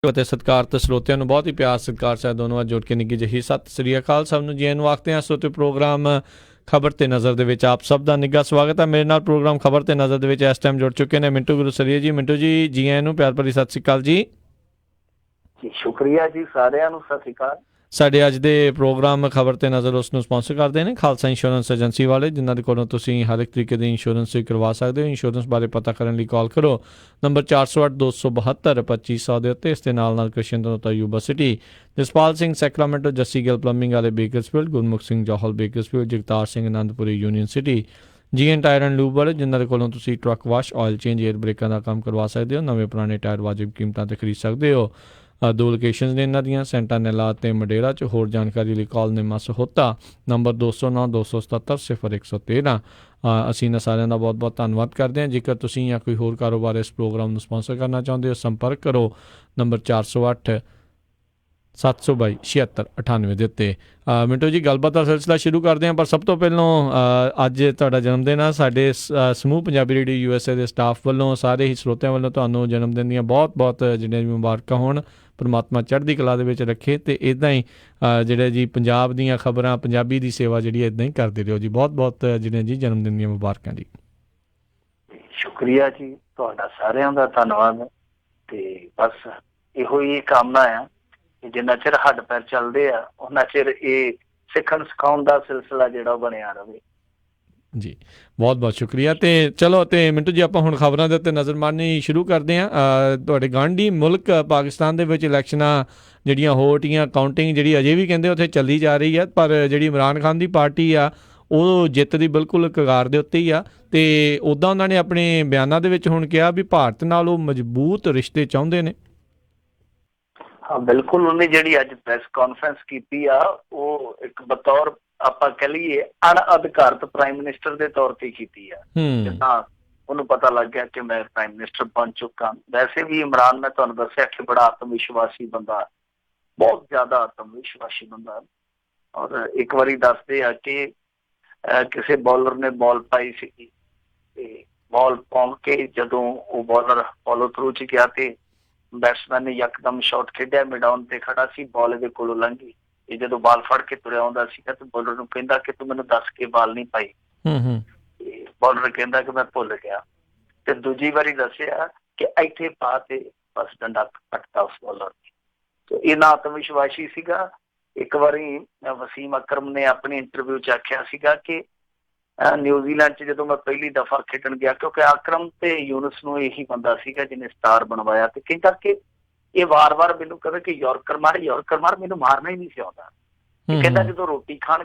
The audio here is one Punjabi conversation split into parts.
ਅਤੇ ਸਤਿਕਾਰਤ ਸਰੋਤਿਆਂ ਨੂੰ ਬਹੁਤ ਹੀ ਪਿਆਰ ਸਤਿਕਾਰ ਸਾਹਿਬ ਦੋਨੋਂ ਅੱਜ ਜੁੜ ਕੇ ਨਿੱਘੀ ਜਿਹੀ ਸਤਿ ਸ੍ਰੀ ਅਕਾਲ ਸਭ ਨੂੰ ਜੀ ਨੂੰ ਆਖਦੇ ਹਾਂ। ਸਰੋਤੇ ਪ੍ਰੋਗਰਾਮ ਖਬਰ ਤੇ ਨਜ਼ਰ ਦੇ ਵਿੱਚ ਆਪ ਸਭ ਦਾ ਨਿੱਘਾ ਸਵਾਗਤ ਹੈ। ਮੇਰੇ ਨਾਲ ਪ੍ਰੋਗਰਾਮ ਖਬਰ ਤੇ ਨਜ਼ਰ ਦੇ ਵਿੱਚ ਇਸ ਟਾਈਮ ਜੁੜ ਚੁੱਕੇ ਨੇ ਮਿੰਟੂ ਗੁਰਸਰੀਆ ਜੀ। ਮਿੰਟੂ ਜੀ ਆਇਆਂ ਨੂੰ ਪਿਆਰ ਭਰੀ ਸਤਿ ਸ੍ਰੀ ਅਕਾਲ ਜੀ। ਸ਼ੁਕਰੀਆ ਜੀ, ਸਾਰਿਆਂ ਨੂੰ ਸਤਿ ਸ੍ਰੀ ਅਕਾਲ। ਸਾਡੇ ਅੱਜ ਦੇ ਪ੍ਰੋਗਰਾਮ ਖਬਰ ਤੇ ਨਜ਼ਰ ਉਸ ਨੂੰ ਸਪਾਂਸਰ ਕਰਦੇ ਨੇ ਖਾਲਸਾ ਇੰਸ਼ੋਰੈਂਸ ਏਜੰਸੀ ਵਾਲੇ, ਜਿਨ੍ਹਾਂ ਦੇ ਕੋਲੋਂ ਤੁਸੀਂ ਹਰ ਇੱਕ ਤਰੀਕੇ ਦੀ ਇੰਸ਼ੋਰੈਂਸ ਕਰਵਾ ਸਕਦੇ ਹੋ। ਇੰਸ਼ੋਰੈਂਸ ਬਾਰੇ ਪਤਾ ਕਰਨ ਲਈ ਕਾਲ ਕਰੋ ਨੰਬਰ 408-272-2500 ਦੇ ਉੱਤੇ। ਇਸ ਦੇ ਨਾਲ Krishan Danota university, Jaspal Singh Sacramento, Jassi Gill plumbing ਵਾਲੇ Bakersfield, Gurmukh Singh Johal Bakersfield, Jagtar Singh Anandpuri union city, GN tyre and lube ਵਾਲੇ, ਜਿਨ੍ਹਾਂ ਦੇ ਕੋਲੋਂ ਤੁਸੀਂ truck wash, oil change, air ਬ੍ਰੇਕਾਂ ਦਾ ਕੰਮ ਕਰਵਾ ਸਕਦੇ ਹੋ। ਨਵੇਂ ਪੁਰਾਣੇ ਟਾਇਰ ਵਾਜਿਬ ਕੀਮਤਾਂ 'ਤੇ ਖਰੀਦ ਸਕਦੇ ਹੋ। ਦੋ ਲੋਕੇਸ਼ਨਸ ਨੇ ਇਹਨਾਂ ਦੀਆਂ, ਸੈਂਟਾਨੈਲਾ ਅਤੇ ਮਡੇਰਾ 'ਚ। ਹੋਰ ਜਾਣਕਾਰੀ ਲਈ ਕਾਲ ਨਿਮਾ ਸਹੋਤਾ ਨੰਬਰ 209-277-0113। ਅਸੀਂ ਇਹਨਾਂ ਸਾਰਿਆਂ ਦਾ ਬਹੁਤ ਬਹੁਤ ਧੰਨਵਾਦ ਕਰਦੇ ਹਾਂ। ਜੇਕਰ ਤੁਸੀਂ ਜਾਂ ਕੋਈ ਹੋਰ ਕਾਰੋਬਾਰ ਇਸ ਪ੍ਰੋਗਰਾਮ ਨੂੰ ਸਪਾਂਸਰ ਕਰਨਾ ਚਾਹੁੰਦੇ ਹੋ, ਸੰਪਰਕ ਕਰੋ ਨੰਬਰ 408-722-7698 ਦੇ ਉੱਤੇ। ਮਿੰਟੂ ਜੀ, ਗੱਲਬਾਤ ਦਾ ਸਿਲਸਿਲਾ ਸ਼ੁਰੂ ਕਰਦੇ ਹਾਂ, ਪਰ ਸਭ ਤੋਂ ਪਹਿਲਾਂ ਅੱਜ ਤੁਹਾਡਾ ਜਨਮ ਦਿਨ ਆ। ਸਾਡੇ ਸਮੂਹ ਪੰਜਾਬੀ ਰੇਡੀਓ USA ਦੇ ਸਟਾਫ ਵੱਲੋਂ, ਸਾਰੇ ਹੀ ਸਰੋਤਿਆਂ ਵੱਲੋਂ ਤੁਹਾਨੂੰ ਜਨਮ ਦਿਨ ਦੀਆਂ ਬਹੁਤ ਬਹੁਤ ਜਿਹੜੀਆਂ ਮੁਬਾਰਕਾਂ ਹੋਣ। ਪਰਮਾਤਮਾ ਚੜ੍ਹਦੀ ਕਲਾ ਦੇ ਵਿੱਚ ਰੱਖੇ ਅਤੇ ਇੱਦਾਂ ਹੀ ਜਿਹੜੇ ਜੀ ਪੰਜਾਬ ਦੀਆਂ ਖਬਰਾਂ, ਪੰਜਾਬੀ ਦੀ ਸੇਵਾ ਜਿਹੜੀ ਇੱਦਾਂ ਹੀ ਕਰਦੇ ਰਹੋ ਜੀ। ਬਹੁਤ ਬਹੁਤ ਜਿਹੜੀਆਂ ਜੀ ਜਨਮ ਦਿਨ ਦੀਆਂ ਮੁਬਾਰਕਾਂ ਜੀ। ਸ਼ੁਕਰੀਆ ਜੀ, ਤੁਹਾਡਾ ਸਾਰਿਆਂ ਦਾ ਧੰਨਵਾਦ। ਤੇ ਬਸ ਇਹੋ ਹੀ ਕਾਮਨਾ ਆ ਕਿ ਜਿੰਨਾ ਚਿਰ ਹੱਡ ਪੈਰ ਚੱਲਦੇ ਆ ਉਹਨਾਂ ਚਿਰ ਇਹ ਸਿੱਖਣ ਸਿਖਾਉਣ ਦਾ ਸਿਲਸਿਲਾ ਜਿਹੜਾ ਬਣਿਆ ਰਹੇ ਜੀ। ਬਹੁਤ ਬਹੁਤ ਸ਼ੁਕਰੀਆ। ਅਤੇ ਚਲੋ, ਅਤੇ ਮਿੰਟੂ ਜੀ ਆਪਾਂ ਹੁਣ ਖਬਰਾਂ ਦੇ ਉੱਤੇ ਨਜ਼ਰ ਮਾਰਨੀ ਸ਼ੁਰੂ ਕਰਦੇ ਹਾਂ। ਤੁਹਾਡੇ ਗਾਂਢੀ ਮੁਲਕ ਪਾਕਿਸਤਾਨ ਦੇ ਵਿੱਚ ਇਲੈਕਸ਼ਨਾਂ ਜਿਹੜੀਆਂ ਹੋ ਰਹੀਆਂ, ਕਾਊਂਟਿੰਗ ਜਿਹੜੀ ਅਜੇ ਵੀ ਕਹਿੰਦੇ ਉੱਥੇ ਚੱਲੀ ਜਾ ਰਹੀ ਹੈ, ਪਰ ਜਿਹੜੀ ਇਮਰਾਨ ਖਾਨ ਦੀ ਪਾਰਟੀ ਆ ਉਹ ਜਿੱਤ ਦੀ ਬਿਲਕੁਲ ਕਗਾਰ ਦੇ ਉੱਤੇ ਹੀ ਆ। ਅਤੇ ਉੱਦਾਂ ਉਹਨਾਂ ਨੇ ਆਪਣੇ ਬਿਆਨਾਂ ਦੇ ਵਿੱਚ ਹੁਣ ਕਿਹਾ ਵੀ ਭਾਰਤ ਨਾਲ ਉਹ ਮਜ਼ਬੂਤ ਰਿਸ਼ਤੇ ਚਾਹੁੰਦੇ ਨੇ। ਹਾਂ ਬਿਲਕੁਲ, ਉਹਨੇ ਜਿਹੜੀ ਅੱਜ ਪ੍ਰੈਸ ਕਾਨਫਰੰਸ ਕੀਤੀ ਆ ਉਹ ਇੱਕ ਬਤੌਰ ਆਪਾਂ ਕਹਿ ਲਈਏ ਅਣਅਧਿਕਾਰਤ ਪ੍ਰਾਈਮ ਮਿਨਿਸਟਰ ਦੇ ਤੌਰ ਤੇ ਕੀਤੀ ਆ। ਜਿੱਦਾਂ ਉਹਨੂੰ ਪਤਾ ਲੱਗ ਗਿਆ ਕਿ ਮੈਂ ਪ੍ਰਾਈਮ ਮਿਨਿਸਟਰ ਬਣ ਚੁੱਕਾ। ਵੈਸੇ ਵੀ ਇਮਰਾਨ, ਮੈਂ ਤੁਹਾਨੂੰ ਦੱਸਿਆ ਕਿ ਬੜਾ ਆਤਮ ਵਿਸ਼ਵਾਸੀ ਬੰਦਾ, ਬਹੁਤ ਜ਼ਿਆਦਾ ਆਤਮ ਵਿਸ਼ਵਾਸੀ ਬੰਦਾ। ਔਰ ਇੱਕ ਵਾਰੀ ਦੱਸਦੇ ਆ ਕਿ ਕਿਸੇ ਬੋਲਰ ਨੇ ਬਾਲ ਪਾਈ ਸੀਗੀ ਤੇ ਬਾਲ ਪਾਉਣ ਕੇ ਜਦੋਂ ਉਹ ਬਾਲਰ ਫੋਲੋ ਥਰੂ ਚ ਗਿਆ ਤੇ ਬੈਟਸਮੈਨ ਨੇ ਯਕਦਮ ਸ਼ਾਟ ਖੇਡਿਆ, ਮਿਡਾਊਨ ਤੇ ਖੜਾ ਸੀ, ਬਾਲ ਇਹਦੇ ਕੋਲੋਂ ਲੰਘੀ। ਇਹ ਜਦੋਂ ਬਾਲ ਫੜ ਕੇ ਤੁਰਿਆ ਆਉਂਦਾ ਸੀਗਾ ਤੇ ਬੋਲਰ ਨੂੰ ਕਹਿੰਦਾ ਕਿ ਤੂੰ ਮੈਨੂੰ ਦੱਸ ਕੇ ਬਾਲ ਨਹੀਂ ਪਾਈ। ਤੇ ਬੋਲਰ ਕਹਿੰਦਾ ਕਿ ਮੈਂ ਭੁੱਲ ਗਿਆ। ਤੇ ਦੂਜੀ ਵਾਰੀ ਦੱਸਿਆ ਕਿ ਇੱਥੇ ਪਾ ਤੇ ਬਸ ਡੰਡਾ ਕੱਟਦਾ ਉਸ ਬੋਲਰ ਨੇ। ਤੇ ਇੰਨਾ ਆਤਮ ਵਿਸ਼ਵਾਸੀ ਸੀਗਾ। ਇੱਕ ਵਾਰੀ ਵਸੀਮ ਅਕਰਮ ਨੇ ਆਪਣੀ ਇੰਟਰਵਿਊ 'ਚ ਆਖਿਆ ਸੀਗਾ ਕਿ ਨਿਊਜ਼ੀਲੈਂਡ 'ਚ ਜਦੋਂ ਮੈਂ ਪਹਿਲੀ ਦਫਾ ਖੇਡਣ ਗਿਆ, ਕਿਉਂਕਿ ਅਕਰਮ ਤੇ ਯੂਨਸ ਨੂੰ ਇਹੀ ਬੰਦਾ ਸੀਗਾ ਜਿਹਨੇ ਸਟਾਰ ਬਣਵਾਇਆ, ਤੇ ਕਹਿੰਦਾ ਕਿ ਇਹ ਵਾਰ-ਵਾਰ ਮੈਨੂੰ ਕਹਿੰਦਾ ਕਿ ਯਾਰਕਰ ਮਾਰ, ਮੈਨੂੰ ਮਾਰਨਾ ਹੀ ਨਹੀਂ ਸੀ ਆਉਂਦਾ। ਕਹਿੰਦਾ ਜਦੋਂ ਰੋਟੀ ਖਾਣ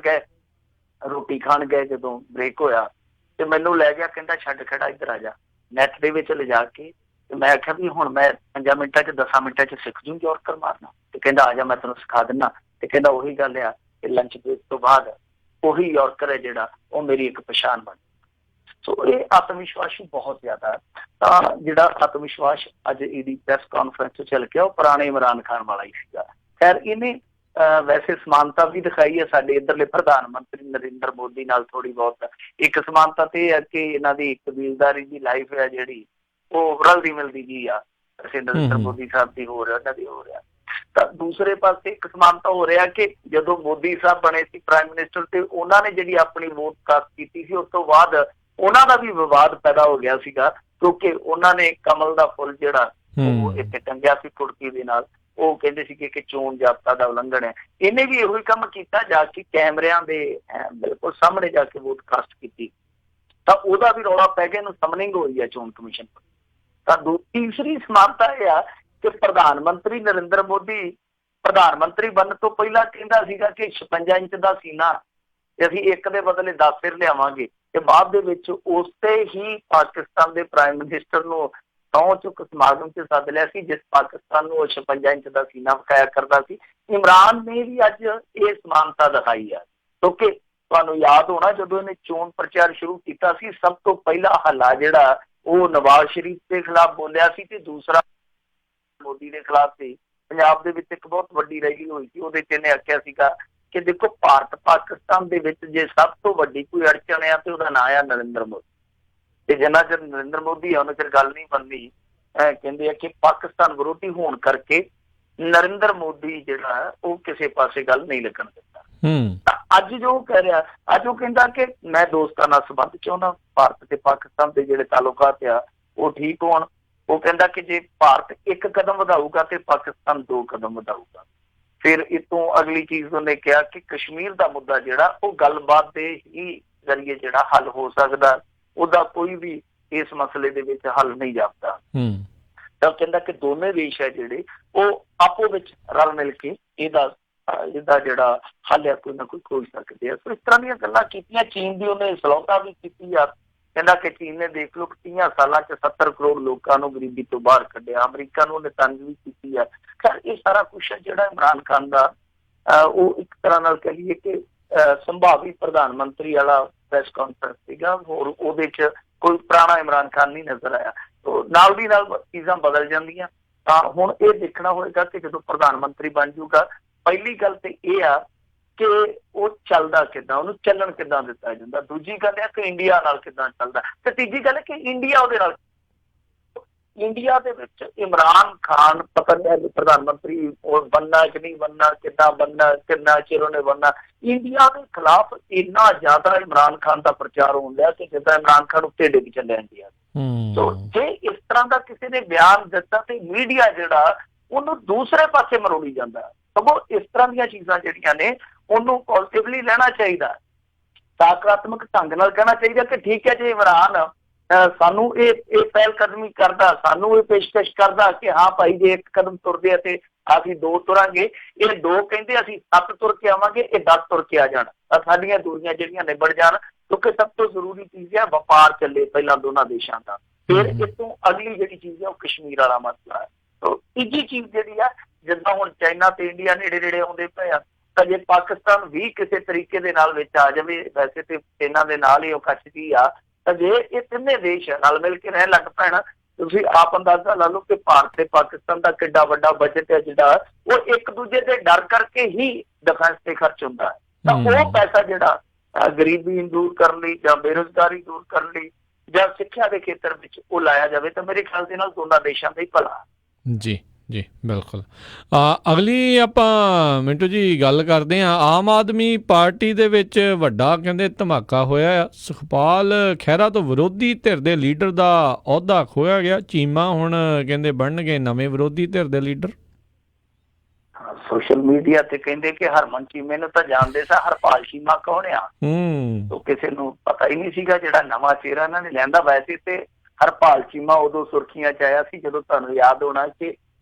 ਗਏ ਜਦੋਂ ਬ੍ਰੇਕ ਹੋਇਆ ਤੇ ਮੈਨੂੰ ਲੈ ਗਿਆ, ਕਹਿੰਦਾ ਛੱਡ ਖੜਾ ਇੱਧਰ ਆ ਜਾ, ਨੈਟ ਦੇ ਵਿੱਚ ਲਿਜਾ ਕੇ। ਤੇ ਮੈਂ ਆਖਿਆ ਵੀ ਹੁਣ ਮੈਂ 5 ਮਿੰਟਾਂ 'ਚ 10 ਮਿੰਟਾਂ 'ਚ ਸਿੱਖ ਜੂ ਯਾਰਕਰ ਮਾਰਨਾ। ਤੇ ਕਹਿੰਦਾ ਆ ਜਾ, ਮੈਂ ਤੈਨੂੰ ਸਿਖਾ ਦਿੰਦਾ। ਤੇ ਕਹਿੰਦਾ ਉਹੀ ਗੱਲ ਆ ਕਿ ਲੰਚ ਬ੍ਰੇਕ ਤੋਂ ਬਾਅਦ ਉਹੀ ਯਾਰਕਰ ਹੈ ਜਿਹੜਾ ਉਹ ਮੇਰੀ ਇੱਕ ਪਛਾਣ ਬਣੀ। ਸੋ ਇਹ ਆਤਮ ਵਿਸ਼ਵਾਸੀ ਬਹੁਤ ਜ਼ਿਆਦਾ। ਤਾਂ ਜਿਹੜਾ ਆਤਮ ਵਿਸ਼ਵਾਸ ਅੱਜ ਇਹਦੀ ਪ੍ਰੈਸ ਕਾਨਫਰੰਸ 'ਚ ਚੱਲ ਗਿਆ ਉਹ ਪੁਰਾਣੇ ਇਮਰਾਨ ਖਾਨ ਵਾਲਾ ਹੀ ਸੀਗਾ। ਖੈਰ ਇਹਨੇ ਵੈਸੇ ਸਮਾਨਤਾ ਵੀ ਦਿਖਾਈ ਹੈ ਸਾਡੇ ਇੱਧਰਲੇ ਪ੍ਰਧਾਨ ਮੰਤਰੀ ਨਰਿੰਦਰ ਮੋਦੀ ਨਾਲ ਥੋੜ੍ਹੀ ਬਹੁਤ। ਇੱਕ ਸਮਾਨਤਾ ਤੇ ਇਹ ਹੈ ਕਿ ਇਹਨਾਂ ਦੀ ਕਬੀਲਦਾਰੀ ਦੀ ਲਾਈਫ ਹੈ ਜਿਹੜੀ ਉਹ ਰਲਦੀ ਮਿਲਦੀ ਜੀ ਆ। ਵੈਸੇ ਨਰਿੰਦਰ ਮੋਦੀ ਸਾਹਿਬ ਦੀ ਹੋ ਰਿਹਾ, ਉਹਨਾਂ ਦੀ ਹੋ ਰਿਹਾ। ਤਾਂ ਦੂਸਰੇ ਪਾਸੇ ਇੱਕ ਸਮਾਨਤਾ ਹੋ ਰਿਹਾ ਕਿ ਜਦੋਂ ਮੋਦੀ ਸਾਹਿਬ ਬਣੇ ਸੀ ਪ੍ਰਾਈਮ ਮਿਨਿਸਟਰ ਤੇ ਉਹਨਾਂ ਨੇ ਜਿਹੜੀ ਆਪਣੀ ਵੋਟ ਕਾਸਟ ਕੀਤੀ ਸੀ, ਉਸ ਤੋਂ ਬਾਅਦ ਉਹਨਾਂ ਦਾ ਵੀ ਵਿਵਾਦ ਪੈਦਾ ਹੋ ਗਿਆ ਸੀਗਾ, ਕਿਉਂਕਿ ਉਹਨਾਂ ਨੇ ਕਮਲ ਦਾ ਫੁੱਲ ਜਿਹੜਾ ਉਹ ਇੱਥੇ ਟੰਗਿਆ ਸੀ ਕੁੜਤੀ ਦੇ ਨਾਲ। ਉਹ ਕਹਿੰਦੇ ਸੀਗੇ ਕਿ ਚੋਣ ਜਾਬਤਾ ਦਾ ਉਲੰਘਣ ਹੈ। ਇਹਨੇ ਵੀ ਇਹੋ ਹੀ ਕੰਮ ਕੀਤਾ, ਜਾ ਕੇ ਕੈਮਰਿਆਂ ਦੇ ਬਿਲਕੁਲ ਸਾਹਮਣੇ ਜਾ ਕੇ ਵੋਟ ਕਾਸਟ ਕੀਤੀ। ਤਾਂ ਉਹਦਾ ਵੀ ਰੌਲਾ ਪੈ ਗਿਆ, ਇਹਨੂੰ ਸਮਨਿੰਗ ਹੋਈ ਹੈ ਚੋਣ ਕਮਿਸ਼ਨ। ਤਾਂ ਤੀਸਰੀ ਸਮਾਨਤਾ ਇਹ ਆ ਕਿ ਪ੍ਰਧਾਨ ਮੰਤਰੀ ਨਰਿੰਦਰ ਮੋਦੀ ਪ੍ਰਧਾਨ ਮੰਤਰੀ ਬਣਨ ਤੋਂ ਪਹਿਲਾਂ ਕਹਿੰਦਾ ਸੀਗਾ ਕਿ 56 ਇੰਚ ਦਾ ਸੀਨਾ ਤੇ ਅਸੀਂ ਇੱਕ ਦੇ ਬਦਲੇ 10 ਸਿਰ ਲਿਆਵਾਂਗੇ। ਤੇ ਬਾਅਦ ਦੇ ਵਿੱਚ ਉਸੇ ਹੀ ਪਾਕਿਸਤਾਨ ਦੇ ਪ੍ਰਾਈਮ ਮਿਨਿਸਟਰ ਨੂੰ ਸਹੁੰ ਚੁੱਕ ਸਮਾਗਮ 'ਚ ਸੱਦ ਲਿਆ ਸੀ, ਜਿਸ ਪਾਕਿਸਤਾਨ ਨੂੰ ਉਹ 56 ਇੰਚ ਦਾ ਸੀਨਾ ਵਿਖਾਇਆ ਕਰਦਾ ਸੀ। ਇਮਰਾਨ ਨੇ ਵੀ ਅੱਜ ਇਹ ਸਮਾਨਤਾ ਦਿਖਾਈ ਆ, ਕਿਉਂਕਿ ਤੁਹਾਨੂੰ ਯਾਦ ਹੋਣਾ ਜਦੋਂ ਇਹਨੇ ਚੋਣ ਪ੍ਰਚਾਰ ਸ਼ੁਰੂ ਕੀਤਾ ਸੀ, ਸਭ ਤੋਂ ਪਹਿਲਾ ਹੱਲਾ ਜਿਹੜਾ ਉਹ ਨਵਾਜ਼ ਸ਼ਰੀਫ ਦੇ ਖਿਲਾਫ ਬੋਲਿਆ ਸੀ ਤੇ ਦੂਸਰਾ ਮੋਦੀ ਦੇ ਖਿਲਾਫ ਸੀ। ਪੰਜਾਬ ਦੇ ਵਿੱਚ ਇੱਕ ਬਹੁਤ ਵੱਡੀ ਰੈਲੀ ਹੋਈ ਸੀ, ਉਹਦੇ 'ਚ ਇਹਨੇ ਆਖਿਆ ਸੀਗਾ ਕਿ ਦੇਖੋ ਭਾਰਤ ਪਾਕਿਸਤਾਨ ਦੇ ਵਿੱਚ ਜੇ ਸਭ ਤੋਂ ਵੱਡੀ ਕੋਈ ਅੜਚਣ ਆ ਤੇ ਉਹਦਾ ਨਾਂ ਆ ਨਰਿੰਦਰ ਮੋਦੀ। ਤੇ ਜਿੰਨਾ ਚਿਰ ਨਰਿੰਦਰ ਮੋਦੀ ਆ ਉਹਨਾਂ ਚਿਰ ਗੱਲ ਨਹੀਂ ਬਣਦੀ। ਕਹਿੰਦੇ ਆ ਕਿ ਪਾਕਿਸਤਾਨ ਵਿਰੋਧੀ ਹੋਣ ਕਰਕੇ ਨਰਿੰਦਰ ਮੋਦੀ ਜਿਹੜਾ ਉਹ ਕਿਸੇ ਪਾਸੇ ਗੱਲ ਨਹੀਂ ਲੱਗਣ ਦਿੰਦਾ। ਹੂੰ। ਅੱਜ ਜੋ ਕਹਿ ਰਿਹਾ, ਅੱਜ ਉਹ ਕਹਿੰਦਾ ਕਿ ਮੈਂ ਦੋਸਤਾਨਾ ਸੰਬੰਧ ਚਾਹੁੰਦਾ, ਭਾਰਤ ਤੇ ਪਾਕਿਸਤਾਨ ਦੇ ਜਿਹੜੇ ਤਾਲੁਕਾਤ ਆ ਉਹ ਠੀਕ ਹੋਣ। ਉਹ ਕਹਿੰਦਾ ਕਿ ਜੇ ਭਾਰਤ 1 ਕਦਮ ਵਧਾਊਗਾ ਤੇ ਪਾਕਿਸਤਾਨ 2 ਕਦਮ ਵਧਾਊਗਾ। ਫਿਰ ਇਸ ਤੋਂ ਅਗਲੀ ਚੀਜ਼ ਉਹਨੇ ਕਿਹਾ ਕਿ ਕਸ਼ਮੀਰ ਦਾ ਮੁੱਦਾ ਜਿਹੜਾ ਉਹ ਗੱਲਬਾਤ ਦੇ ਹੀ ਜ਼ਰੀਏ ਜਿਹੜਾ ਹੱਲ ਹੋ ਸਕਦਾ, ਉਹਦਾ ਕੋਈ ਵੀ ਇਸ ਮਸਲੇ ਦੇ ਵਿੱਚ ਹੱਲ ਨਹੀਂ ਜਾਪਦਾ। ਤਾਂ ਕਹਿੰਦਾ ਕਿ ਦੋਨੇ ਦੇਸ਼ ਹੈ ਜਿਹੜੇ ਉਹ ਆਪੋ ਵਿੱਚ ਰਲ ਮਿਲ ਕੇ ਇਹਦਾ ਜਿਹੜਾ ਹੱਲ ਹੈ ਕੋਈ ਨਾ ਕੋਈ ਖੋਜ ਸਕਦੇ ਆ। ਸੋ ਇਸ ਤਰ੍ਹਾਂ ਦੀਆਂ ਗੱਲਾਂ ਕੀਤੀਆਂ। ਚੀਨ ਦੀ ਉਹਨੇ ਸਲਾਹੁਤਾ ਵੀ ਕੀਤੀ ਆ। ਕਹਿੰਦਾ ਕਿ ਚੀਨ ਨੇ ਦੇਖ ਲਓ 30 ਸਾਲਾਂ 'ਚ 70 ਕਰੋੜ ਲੋਕਾਂ ਨੂੰ ਗਰੀਬੀ ਤੋਂ ਬਾਹਰ ਕੱਢਿਆ। ਅਮਰੀਕਾ ਨੂੰ ਉਹਨੇ ਤੰਗ ਵੀ ਕੀਤੀ ਆ। ਖੈਰ ਇਹ ਸਾਰਾ ਕੁਛ ਜਿਹੜਾ ਇਮਰਾਨ ਖਾਨ ਦਾ ਉਹ ਇੱਕ ਤਰ੍ਹਾਂ ਨਾਲ ਕਹਿ ਲਈਏ ਕਿ ਸੰਭਾਵੀ ਪ੍ਰਧਾਨ ਮੰਤਰੀ ਵਾਲਾ ਪ੍ਰੈਸ ਕਾਨਫਰੰਸ ਸੀਗਾ। ਹੋਰ ਉਹਦੇ 'ਚ ਕੋਈ ਪੁਰਾਣਾ ਇਮਰਾਨ ਖਾਨ ਨਹੀਂ ਨਜ਼ਰ ਆਇਆ। ਨਾਲ ਦੀ ਨਾਲ ਚੀਜ਼ਾਂ ਬਦਲ ਜਾਂਦੀਆਂ। ਤਾਂ ਹੁਣ ਇਹ ਦੇਖਣਾ ਹੋਏਗਾ ਕਿ ਜਦੋਂ ਪ੍ਰਧਾਨ ਮੰਤਰੀ ਬਣ ਜਾਊਗਾ, ਪਹਿਲੀ ਗੱਲ ਤੇ ਇਹ ਆ ਕਿ ਉਹ ਚੱਲਦਾ ਕਿੱਦਾਂ, ਉਹਨੂੰ ਚੱਲਣ ਕਿੱਦਾਂ ਦਿੱਤਾ ਜਾਂਦਾ। ਦੂਜੀ ਗੱਲ ਹੈ ਕਿ ਇੰਡੀਆ ਨਾਲ ਕਿੱਦਾਂ ਚੱਲਦਾ, ਤੇ ਤੀਜੀ ਗੱਲ ਹੈ ਕਿ ਇੰਡੀਆ ਉਹਦੇ ਨਾਲ। ਇੰਡੀਆ ਦੇ ਵਿੱਚ ਇਮਰਾਨ ਖਾਨ ਪਤਾ ਨਹੀਂ ਪ੍ਰਧਾਨ ਮੰਤਰੀ ਬਣਨਾ ਕਿ ਨਹੀਂ ਬਣਨਾ, ਕਿੱਦਾਂ ਬਣਨਾ, ਕਿੰਨਾ ਚਿਰ ਉਹਨੇ ਬਣਨਾ। ਇੰਡੀਆ ਦੇ ਖਿਲਾਫ ਇੰਨਾ ਜ਼ਿਆਦਾ ਇਮਰਾਨ ਖਾਨ ਦਾ ਪ੍ਰਚਾਰ ਹੋਣ ਲਿਆ ਕਿ ਜਿੱਦਾਂ ਇਮਰਾਨ ਖਾਨ ਉੱਤੇ ਡਿੱਗ ਚੱਲਿਆ ਇੰਡੀਆ। ਸੋ ਜੇ ਇਸ ਤਰ੍ਹਾਂ ਦਾ ਕਿਸੇ ਨੇ ਬਿਆਨ ਦਿੱਤਾ ਤੇ ਮੀਡੀਆ ਜਿਹੜਾ ਉਹਨੂੰ ਦੂਸਰੇ ਪਾਸੇ ਮਰੋੜੀ ਜਾਂਦਾ। ਸਗੋਂ ਇਸ ਤਰ੍ਹਾਂ ਦੀਆਂ ਚੀਜ਼ਾਂ ਜਿਹੜੀਆਂ ਨੇ ਉਹਨੂੰ ਪੋਜ਼ਿਟਿਵਲੀ ਲੈਣਾ ਚਾਹੀਦਾ, ਸਕਾਰਾਤਮਕ ਢੰਗ ਨਾਲ ਕਹਿਣਾ ਚਾਹੀਦਾ ਕਿ ਠੀਕ ਹੈ ਜੇ ਇਮਰਾਨ ਸਾਨੂੰ ਇਹ ਪਹਿਲ ਕਦਮੀ ਕਰਦਾ, ਸਾਨੂੰ ਇਹ ਪੇਸ਼ਕਸ਼ ਕਰਦਾ ਕਿ ਹਾਂ ਭਾਈ ਜੇ 1 ਕਦਮ ਤੁਰਦੇ ਆ ਤੇ ਅਸੀਂ 2 ਤੁਰਾਂਗੇ, ਇਹ 2 ਕਹਿੰਦੇ ਅਸੀਂ 7 ਤੁਰ ਕੇ ਆਵਾਂਗੇ, ਇਹ 10 ਤੁਰ ਕੇ ਆ ਜਾਣ, ਸਾਡੀਆਂ ਦੂਰੀਆਂ ਜਿਹੜੀਆਂ ਨਿਬੜ ਜਾਣ। ਕਿਉਂਕਿ ਸਭ ਤੋਂ ਜ਼ਰੂਰੀ ਚੀਜ਼ ਹੈ ਵਪਾਰ ਚੱਲੇ ਪਹਿਲਾਂ ਦੋਨਾਂ ਦੇਸ਼ਾਂ ਦਾ। ਫਿਰ ਇਸ ਤੋਂ ਅਗਲੀ ਜਿਹੜੀ ਚੀਜ਼ ਹੈ ਉਹ ਕਸ਼ਮੀਰ ਵਾਲਾ ਮਸਲਾ ਹੈ। ਤੀਜੀ ਚੀਜ਼ ਜਿਹੜੀ ਆ, ਜਿੱਦਾਂ ਹੁਣ ਚਾਈਨਾ ਤੇ ਇੰਡੀਆ ਨੇੜੇ ਨੇੜੇ ਆਉਂਦੇ ਪਏ ਆ, ਤਾਂ ਜੇ ਪਾਕਿਸਤਾਨ ਵੀ ਕਿਸੇ ਤਰੀਕੇ ਦੇ ਨਾਲ ਵਿੱਚ ਆ ਜਾਵੇ, ਵੈਸੇ ਤੇ ਇਹਨਾਂ ਦੇ ਨਾਲ ਹੀ ਉਹ ਕੱਚਦੀ ਆ, ਤਾਂ ਜੇ ਇਹ ਤਿੰਨੇ ਦੇਸ਼ ਨਾਲ ਮਿਲ ਕੇ ਰਹਿਣ ਲੱਗ ਪੈਣ, ਤੁਸੀਂ ਆਪ ਅੰਦਾਜ਼ਾ ਲਾ ਲਓ ਕਿ ਭਾਰਤ ਤੇ ਪਾਕਿਸਤਾਨ ਦਾ ਕਿੱਡਾ ਵੱਡਾ ਬਜਟ ਹੈ ਜਿਹੜਾ ਉਹ ਇੱਕ ਦੂਜੇ ਦੇ ਡਰ ਕਰਕੇ ਹੀ ਡਿਫੈਂਸ ਤੇ ਖਰਚ ਹੁੰਦਾ ਹੈ। ਤਾਂ ਉਹ ਪੈਸਾ ਜਿਹੜਾ ਗਰੀਬੀ ਦੂਰ ਕਰਨ ਲਈ ਜਾਂ ਬੇਰੁਜ਼ਗਾਰੀ ਦੂਰ ਕਰਨ ਲਈ ਜਾਂ ਸਿੱਖਿਆ ਦੇ ਖੇਤਰ ਵਿੱਚ ਉਹ ਲਾਇਆ ਜਾਵੇ ਤਾਂ ਮੇਰੇ ਖਿਆਲ ਦੇ ਨਾਲ ਦੋਨਾਂ ਦੇਸ਼ਾਂ ਦਾ ਹੀ ਭਲਾ। ਜੀ ਜੀ ਬਿਲਕੁਲ। ਅਗਲੀ ਆਪਾਂ ਮਿੰਟੂ ਜੀ ਗੱਲ ਕਰਦੇ ਹਾਂ। ਆਮ ਆਦਮੀ ਪਾਰਟੀ ਦੇ ਵਿੱਚ ਵੱਡਾ ਕਹਿੰਦੇ ਧਮਾਕਾ ਹੋਇਆ। ਸੁਖਪਾਲ ਖਹਿਰਾ ਤੋਂ ਵਿਰੋਧੀ ਧਿਰ ਦੇ ਲੀਡਰ ਦਾ ਅਹੁਦਾ ਖੋਇਆ ਗਿਆ। ਚੀਮਾ ਹੁਣ ਕਹਿੰਦੇ ਬਣਨਗੇ ਨਵੇਂ ਵਿਰੋਧੀ ਧਿਰ ਦੇ ਲੀਡਰ। ਸੋਸ਼ਲ ਮੀਡੀਆ ਤੇ ਕਹਿੰਦੇ ਕਿ ਹਰਮਨ ਚੀਮੇ ਨੂੰ ਤਾਂ ਜਾਣਦੇ ਸਾਂ, ਹਰਪਾਲ ਚੀਮਾ ਕੌਣ ਆ? ਉਹ ਕਿਸੇ ਨੂੰ ਪਤਾ ਹੀ ਨਹੀਂ ਸੀਗਾ ਜਿਹੜਾ ਨਵਾਂ ਚਿਹਰਾ ਇਹਨਾਂ ਨੇ ਲਿਆਂਦਾ। ਵੈਸੇ ਤੇ ਹਰਪਾਲ ਚੀਮਾ ਉਦੋਂ ਸੁਰਖੀਆਂ ਚ ਆਇਆ ਸੀ ਜਦੋਂ ਤੁਹਾਨੂੰ ਯਾਦ ਹੋਣਾ ਕਿ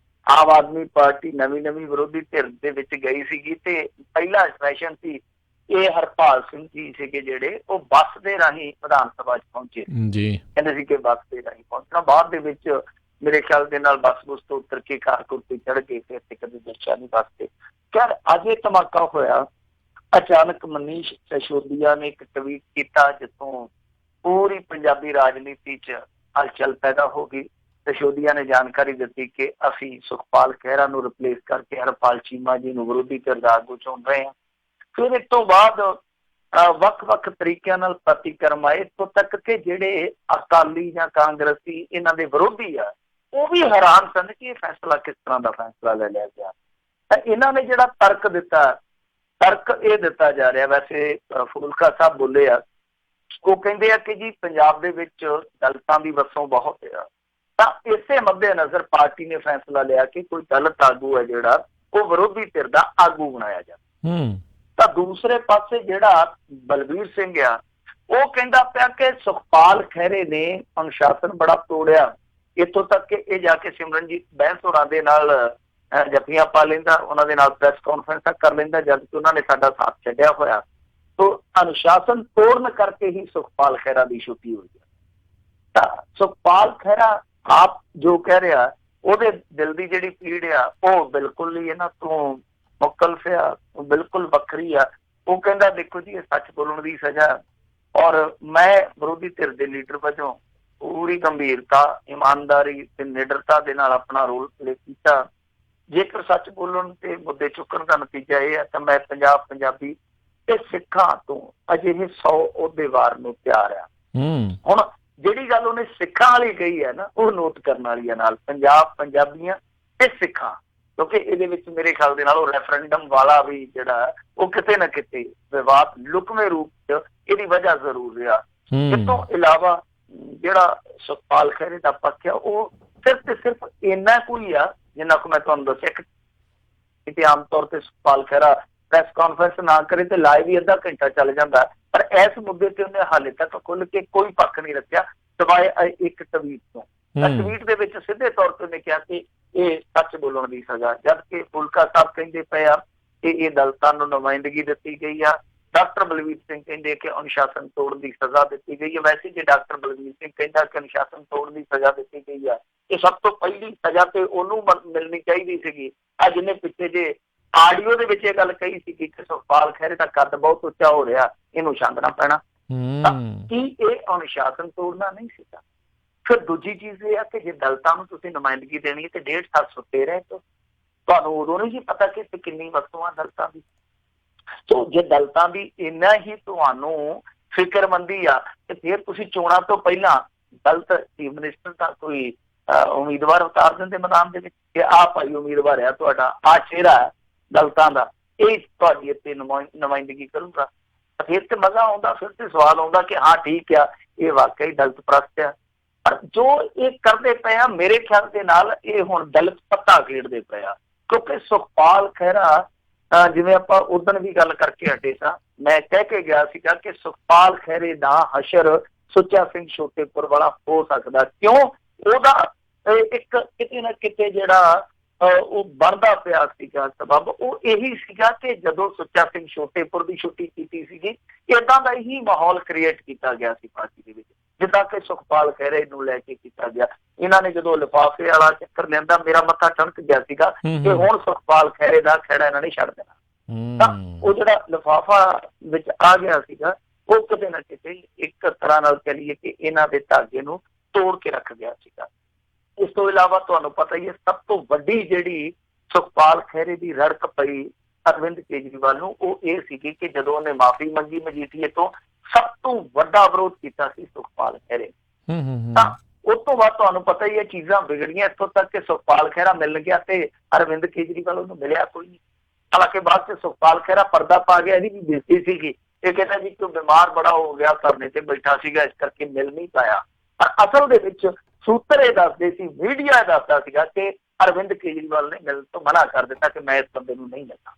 ਆਮ ਆਦਮੀ ਪਾਰਟੀ ਨਵੀਂ ਵਿਰੋਧੀ ਧਿਰ ਦੇ ਵਿੱਚ ਗਈ ਸੀਗੀ ਤੇ ਪਹਿਲਾ ਸੈਸ਼ਨ ਸੀ ਇਹ ਹਰਪਾਲ ਸਿੰਘ ਜੀ ਸੀਗੇ ਜਿਹੜੇ ਉਹ ਬੱਸ ਦੇ ਰਾਹੀਂ ਵਿਧਾਨ ਸਭਾ ਚ ਪਹੁੰਚੇ ਜੀ। ਕਹਿੰਦੇ ਸੀ ਕਿ ਬੱਸ ਦੇ ਰਾਹੀਂ ਪਹੁੰਚਣਾ। ਬਾਅਦ ਦੇ ਵਿੱਚ ਮੇਰੇ ਖਿਆਲ ਦੇ ਨਾਲ ਬੱਸ ਤੋਂ ਉਤਰ ਕੇ ਕਾਰਕੁਰ ਤੇ ਚੜ੍ਹ ਗਏ ਤੇ ਇੱਥੇ ਕਦੇ ਦੇਖਿਆ ਨਹੀਂ ਬੱਸ ਤੇ। ਖੈਰ ਅੱਜ ਇਹ ਧਮਾਕਾ ਹੋਇਆ। ਅਚਾਨਕ ਮਨੀਸ਼ ਸਿਸੋਦੀਆ ਨੇ ਇੱਕ ਟਵੀਟ ਕੀਤਾ ਜਿੱਥੋਂ ਪੂਰੀ ਪੰਜਾਬੀ ਰਾਜਨੀਤੀ ਚ ਹਲਚਲ ਪੈਦਾ ਹੋ ਗਈ। ਸਿਸੋਦੀਆ ਨੇ ਜਾਣਕਾਰੀ ਦਿੱਤੀ ਕਿ ਅਸੀਂ ਸੁਖਪਾਲ ਖਹਿਰਾ ਨੂੰ ਰਿਪਲੇਸ ਕਰਕੇ ਹਰਪਾਲ ਚੀਮਾ ਜੀ ਨੂੰ ਵਿਰੋਧੀ ਧਿਰ ਦਾ ਆਗੂ ਚੁਣ ਰਹੇ ਹਾਂ। ਫਿਰ ਇਸ ਤੋਂ ਬਾਅਦ ਵੱਖ-ਵੱਖ ਤਰੀਕਿਆਂ ਨਾਲ ਪ੍ਰਤੀਕਰਮ ਆਏ, ਇੱਥੋਂ ਤੱਕ ਕਿ ਜਿਹੜੇ ਅਕਾਲੀ ਜਾਂ ਕਾਂਗਰਸੀ ਇਹਨਾਂ ਦੇ ਵਿਰੋਧੀ ਆ ਉਹ ਵੀ ਹੈਰਾਨ ਸਨ ਕਿ ਇਹ ਫੈਸਲਾ ਕਿਸ ਤਰ੍ਹਾਂ ਦਾ ਫੈਸਲਾ ਲੈ ਲਿਆ ਗਿਆ। ਤਾਂ ਇਹਨਾਂ ਨੇ ਜਿਹੜਾ ਤਰਕ ਇਹ ਦਿੱਤਾ ਜਾ ਰਿਹਾ, ਵੈਸੇ ਫੂਲਕਾ ਸਾਹਿਬ ਬੋਲੇ ਆ, ਉਹ ਕਹਿੰਦੇ ਆ ਕਿ ਜੀ ਪੰਜਾਬ ਦੇ ਵਿੱਚ ਦਲਿਤਾਂ ਦੀ ਵਸੋਂ ਬਹੁਤ ਆ, ਤਾਂ ਇਸੇ ਮੱਦੇ ਨਜ਼ਰ ਪਾਰਟੀ ਨੇ ਫੈਸਲਾ ਲਿਆ ਕਿ ਕੋਈ ਦਲਿਤ ਆਗੂ ਹੈ ਜਿਹੜਾ ਉਹ ਵਿਰੋਧੀ ਧਿਰ ਦਾ ਆਗੂ ਬਣਾਇਆ ਜਾਵੇ। ਤਾਂ ਦੂਸਰੇ ਪਾਸੇ ਜਿਹੜਾ ਬਲਬੀਰ ਸਿੰਘ ਆ ਉਹ ਕਹਿੰਦਾ ਪਿਆ ਕਿ ਸੁਖਪਾਲ ਖਹਿਰੇ ਨੇ ਅਨੁਸ਼ਾਸਨ ਬੜਾ ਤੋੜਿਆ, ਇੱਥੋਂ ਤੱਕ ਕਿ ਇਹ ਜਾ ਕੇ ਸਿਮਰਨਜੀਤ ਬੈਂਸ ਹੋਰਾਂ ਦੇ ਨਾਲ ਜੱਫੀਆਂ ਪਾ ਲੈਂਦਾ, ਉਹਨਾਂ ਦੇ ਨਾਲ ਪ੍ਰੈਸ ਕਾਨਫਰੰਸਾਂ ਕਰ ਲੈਂਦਾ ਜਦ ਕਿ ਉਹਨਾਂ ਨੇ ਸਾਡਾ ਸਾਥ ਛੱਡਿਆ ਹੋਇਆ। ਸੋ ਅਨੁਸ਼ਾਸਨ ਤੋੜਨ ਕਰਕੇ ਹੀ ਸੁਖਪਾਲ ਖਹਿਰਾ ਦੀ ਛੁੱਟੀ ਹੋਈ ਹੈ। ਤਾਂ ਸੁਖਪਾਲ ਖਹਿਰਾ ਆਪ ਜੋ ਕਹਿ ਰਿਹਾ ਉਹਦੇ ਦਿਲ ਦੀ ਜਿਹੜੀ ਪੀੜ ਆ ਉਹ ਬਿਲਕੁਲ ਹੀ ਇਹਨਾਂ ਤੋਂ ਮੁਖਤਲਿਫ ਆ, ਉਹ ਬਿਲਕੁਲ ਵੱਖਰੀ ਆ। ਉਹ ਕਹਿੰਦਾ ਦੇਖੋ ਜੀ ਇਹ ਸੱਚ ਬੋਲਣ ਦੀ ਸਜ਼ਾ, ਔਰ ਮੈਂ ਵਿਰੋਧੀ ਧਿਰ ਦੇ ਲੀਡਰ ਵਜੋਂ ਪੂਰੀ ਗੰਭੀਰਤਾ, ਇਮਾਨਦਾਰੀ ਤੇ ਨਿਡਰਤਾ ਦੇ ਨਾਲ ਆਪਣਾ ਰੋਲ ਪਲੇ ਕੀਤਾ। ਜੇਕਰ ਸੱਚ ਬੋਲਣ ਤੇ ਮੁੱਦੇ ਚੁੱਕਣ ਦਾ ਨਤੀਜਾ ਇਹ ਹੈ ਤਾਂ ਮੈਂ ਪੰਜਾਬੀ ਤੇ ਸਿੱਖਾਂ ਤੋਂ ਅਜਿਹੇ 100 ਅਹੁਦੇਵਾਰ ਨੂੰ ਤਿਆਰ ਆ। ਹੁਣ ਜਿਹੜੀ ਗੱਲ ਉਹਨੇ ਸਿੱਖਾਂ ਵਾਲੀ ਕਹੀ ਹੈ ਨਾ ਉਹ ਨੋਟ ਕਰਨ ਵਾਲੀ ਹੈ ਨਾਲ, ਪੰਜਾਬੀਆਂ ਤੇ ਸਿੱਖਾਂ ਕਿਉਂਕਿ ਇਹਦੇ ਵਿੱਚ ਮੇਰੇ ਖਿਆਲ ਦੇ ਨਾਲ ਉਹ ਰੈਫਰੈਂਡਮ ਵਾਲਾ ਵੀ ਜਿਹੜਾ ਉਹ ਕਿਤੇ ਨਾ ਕਿਤੇ ਵਿਵਾਦ ਲੁਕਵੇਂ ਰੂਪ 'ਚ ਇਹਦੀ ਵਜ੍ਹਾ ਜ਼ਰੂਰ ਰਿਹਾ। ਇਸ ਤੋਂ ਇਲਾਵਾ ਜਿਹੜਾ ਸੁਖਪਾਲ ਖਹਿਰੇ ਦਾ ਪੱਖ ਆ ਉਹ ਸਿਰਫ ਤੇ ਸਿਰਫ ਇੰਨਾ ਕੋਈ ਆ ਜਿੰਨਾ ਕੁ ਮੈਂ ਤੁਹਾਨੂੰ ਦੱਸਿਆ ਕਿ ਆਮ ਤੌਰ ਤੇ ਸੁਖਪਾਲ ਖਹਿਰਾ ਪ੍ਰੈਸ ਕਾਨਫਰੰਸ ਨਾ ਕਰੇ ਤੇ ਲਾਈਵ ਹੀ ਅੱਧਾ ਘੰਟਾ ਚੱਲ ਜਾਂਦਾ, ਪਰ ਇਸ ਮੁੱਦੇ ਤੇ ਉਹਨੇ ਹਾਲੇ ਤੱਕ ਖੁੱਲ ਕੇ ਕੋਈ ਪੱਖ ਨਹੀਂ ਰੱਖਿਆ ਸਿਵਾਏ ਇੱਕ ਟਵੀਟ ਤੋਂ। ਟਵੀਟ ਦੇ ਵਿੱਚ ਸਿੱਧੇ ਤੌਰ ਤੇ ਉਹਨੇ ਕਿਹਾ ਕਿ ਇਹ ਸੱਚ ਬੋਲਣ ਦੀ ਸਜ਼ਾ, ਜਦਕਿ ਫੁਲਕਾ ਸਾਹਿਬ ਕਹਿੰਦੇ ਪਏ ਆ ਕਿ ਇਹ ਦਲਿਤਾਂ ਨੂੰ ਨੁਮਾਇੰਦਗੀ ਦਿੱਤੀ ਗਈ ਆ। ਡਾਕਟਰ ਬਲਵੀਰ ਸਿੰਘ ਕਹਿੰਦੇ ਕਿ ਅਨੁਸ਼ਾਸਨ ਤੋੜਨ ਦੀ ਸਜ਼ਾ ਦਿੱਤੀ ਗਈ ਹੈ। ਵੈਸੇ ਜੇ ਡਾਕਟਰ ਬਲਵੀਰ ਸਿੰਘ ਕਹਿੰਦਾ ਕਿ ਅਨੁਸ਼ਾਸਨ ਤੋੜਨ ਦੀ ਸਜ਼ਾ ਦਿੱਤੀ ਗਈ ਆ, ਇਹ ਸਭ ਤੋਂ ਪਹਿਲੀ ਸਜ਼ਾ ਤੇ ਉਹਨੂੰ ਮਿਲਣੀ ਚਾਹੀਦੀ ਸੀਗੀ। ਆ ਜਿਹਨੇ ਪਿੱਛੇ ਜੇ ਆਡੀਓ ਦੇ ਵਿੱਚ ਇਹ ਗੱਲ ਕਹੀ ਸੀ ਕਿ ਸੁਖਪਾਲ ਖਹਿਰੇ ਦਾ ਕੱਦ ਬਹੁਤ ਉੱਚਾ ਹੋ ਰਿਹਾ, ਇਹਨੂੰ ਛਾਂਗਣਾ ਪੈਣਾ। ਕੀ ਇਹ ਅਨੁਸ਼ਾਸਨ ਤੋੜਨਾ ਨਹੀਂ ਸੀਗਾ? ਫਿਰ ਦੂਜੀ ਚੀਜ਼ ਇਹ ਆ ਕਿ ਜੇ ਦਲਿਤਾਂ ਨੂੰ ਤੁਸੀਂ ਨੁਮਾਇੰਦਗੀ ਦੇਣੀ ਹੈ ਤੇ 1.5 ਸਾਲ ਸੁੱਤੇ ਰਹੇ ਤੁਹਾਨੂੰ ਉਦੋਂ ਨਹੀਂ ਸੀ ਪਤਾ ਕਿ ਇੱਥੇ ਕਿੰਨੀ ਵਸਤੂਆਂ ਦਲਿਤਾਂ ਦੀ। ਸੋ ਜੇ ਦਲਿਤਾਂ ਦੀ ਇੰਨਾ ਹੀ ਤੁਹਾਨੂੰ ਫਿਕਰਮੰਦੀ ਆ ਤੇ ਫਿਰ ਤੁਸੀਂ ਚੋਣਾਂ ਤੋਂ ਪਹਿਲਾਂ ਦਲਿਤ ਚੀਫ ਮਿਨਿਸਟਰ ਦਾ ਕੋਈ ਉਮੀਦਵਾਰ ਉਤਾਰ ਦਿੰਦੇ ਮੈਦਾਨ ਦੇ ਵਿੱਚ ਕਿ ਆਹ ਭਾਈ ਉਮੀਦਵਾਰ ਆ ਤੁਹਾਡਾ, ਆਹ ਚਿਹਰਾ ਦਲਿਤਾਂ ਦਾ, ਇਹ ਤੁਹਾਡੀ ਇੱਥੇ ਨੁਮਾਇੰਦਗੀ ਕਰੂਗਾ, ਫਿਰ ਤੇ ਮਜ਼ਾ ਆਉਂਦਾ। ਫਿਰ ਤੇ ਸਵਾਲ ਆਉਂਦਾ ਕਿ ਹਾਂ ਠੀਕ ਆ, ਇਹ ਵਾਕਈ ਦਲਿਤ ਪ੍ਰਸਤ ਆ। ਪਰ ਜੋ ਇਹ ਕਰਦੇ ਪਏ ਆ ਮੇਰੇ ਖਿਆਲ ਦੇ ਨਾਲ ਇਹ ਹੁਣ ਦਲਿਤ ਪੱਤਾ ਖੇਡਦੇ ਪਏ ਆ, ਕਿਉਂਕਿ ਸੁਖਪਾਲ ਖਹਿਰਾ ਜਿਵੇਂ ਆਪਾਂ ਉਦਣ ਵੀ ਗੱਲ ਕਰਕੇ ਹਟੇ ਸਾਂ, ਮੈਂ ਕਹਿ ਕੇ ਗਿਆ ਸੀਗਾ ਕਿ ਸੁਖਪਾਲ ਖਹਿਰੇ ਦਾ ਹਸ਼ਰ ਸੁੱਚਾ ਸਿੰਘ ਛੋਟੇਪੁਰ ਵਾਲਾ ਹੋ ਸਕਦਾ। ਕਿਉਂ? ਉਹਦਾ ਇੱਕ ਕਿਤੇ ਨਾ ਕਿਤੇ ਜਿਹੜਾ ਉਹ ਬਣਦਾ ਪਿਆ ਸੀਗਾ ਸਬਬ ਉਹ ਇਹੀ ਸੀਗਾ ਕਿ ਜਦੋਂ ਸੁੱਚਾ ਸਿੰਘ ਛੋਟੇਪੁਰ ਦੀ ਛੁੱਟੀ ਕੀਤੀ ਸੀਗੀ, ਏਦਾਂ ਦਾ ਹੀ ਮਾਹੌਲ ਕ੍ਰੀਏਟ ਕੀਤਾ ਗਿਆ ਸੀ ਪਾਰਟੀ ਦੇ ਵਿੱਚ, ਜਿੱਦਾਂ ਕਿ ਸੁਖਪਾਲ ਖਹਿਰੇ ਨੂੰ ਲੈ ਕੇ ਕੀਤਾ ਗਿਆ। ਇਹਨਾਂ ਨੇ ਜਦੋਂ ਲਿਫਾਫੇ ਵਾਲਾ ਚੱਕਰ ਲੈਂਦਾ ਮੇਰਾ ਮੱਥਾ ਟਣਕ ਗਿਆ ਸੀਗਾ ਕਿ ਹੁਣ ਸੁਖਪਾਲ ਖਹਿਰੇ ਦਾ ਖਹਿੜਾ ਇਹਨਾਂ ਨੇ ਛੱਡ ਦੇਣਾ। ਤਾਂ ਉਹ ਜਿਹੜਾ ਲਿਫਾਫਾ ਵਿੱਚ ਆ ਗਿਆ ਸੀਗਾ ਉਹ ਕਿਤੇ ਨਾ ਕਿਤੇ ਇੱਕ ਤਰ੍ਹਾਂ ਨਾਲ ਕਹਿ ਲਈਏ ਕਿ ਇਹਨਾਂ ਦੇ ਧਾਗੇ ਨੂੰ ਤੋੜ ਕੇ ਰੱਖ ਗਿਆ ਸੀਗਾ। ਇਸ ਤੋਂ ਇਲਾਵਾ ਤੁਹਾਨੂੰ ਪਤਾ ਹੀ ਹੈ ਸਭ ਤੋਂ ਵੱਡੀ ਜਿਹੜੀ ਸੁਖਪਾਲ ਖਹਿਰੇ ਦੀ ਰੜਕ ਪਈ ਅਰਵਿੰਦ ਕੇਜਰੀਵਾਲ ਨੂੰ ਉਹ ਇਹ ਸੀਗੀ ਕਿ ਜਦੋਂ ਉਹਨੇ ਮਾਫੀ ਮੰਗੀ ਮਜੀਠੀਏ ਤੋਂ, ਸਭ ਤੋਂ ਵੱਡਾ ਵਿਰੋਧ ਕੀਤਾ ਸੀ ਸੁਖਪਾਲ ਖਹਿਰੇ। ਤਾਂ ਉਸ ਤੋਂ ਬਾਅਦ ਤੁਹਾਨੂੰ ਪਤਾ ਹੀ ਇਹ ਚੀਜ਼ਾਂ ਵਿਗੜੀਆਂ ਇੱਥੋਂ ਤੱਕ ਕਿ ਸੁਖਪਾਲ ਖਹਿਰਾ ਮਿਲ ਗਿਆ ਤੇ ਅਰਵਿੰਦ ਕੇਜਰੀਵਾਲ ਉਹਨੂੰ ਮਿਲਿਆ ਕੋਈ ਨਹੀਂ। ਹਾਲਾਂਕਿ ਬਾਅਦ ਚ ਸੁਖਪਾਲ ਖਹਿਰਾ ਪਰਦਾ ਪਾ ਗਿਆ, ਇਹਦੀ ਵੀ ਬੇਇੱਜ਼ਤੀ ਸੀਗੀ। ਇਹ ਕਹਿੰਦਾ ਜੀ ਕਿ ਬਿਮਾਰ ਬੜਾ ਹੋ ਗਿਆ, ਧਰਨੇ ਤੇ ਬੈਠਾ ਸੀਗਾ, ਇਸ ਕਰਕੇ ਮਿਲ ਨਹੀਂ ਪਾਇਆ। ਪਰ ਅਸਲ ਦੇ ਵਿੱਚ ਸੂਤਰ ਇਹ ਦੱਸਦੇ ਸੀ, ਮੀਡੀਆ ਦੱਸਦਾ ਸੀਗਾ ਕਿ ਅਰਵਿੰਦ ਕੇਜਰੀਵਾਲ ਨੇ ਮਿਲਣ ਤੋਂ ਮਨਾ ਕਰ ਦਿੱਤਾ ਕਿ ਮੈਂ ਇਸ ਬੰਦੇ ਨੂੰ ਨਹੀਂ ਮਿਲਣਾ।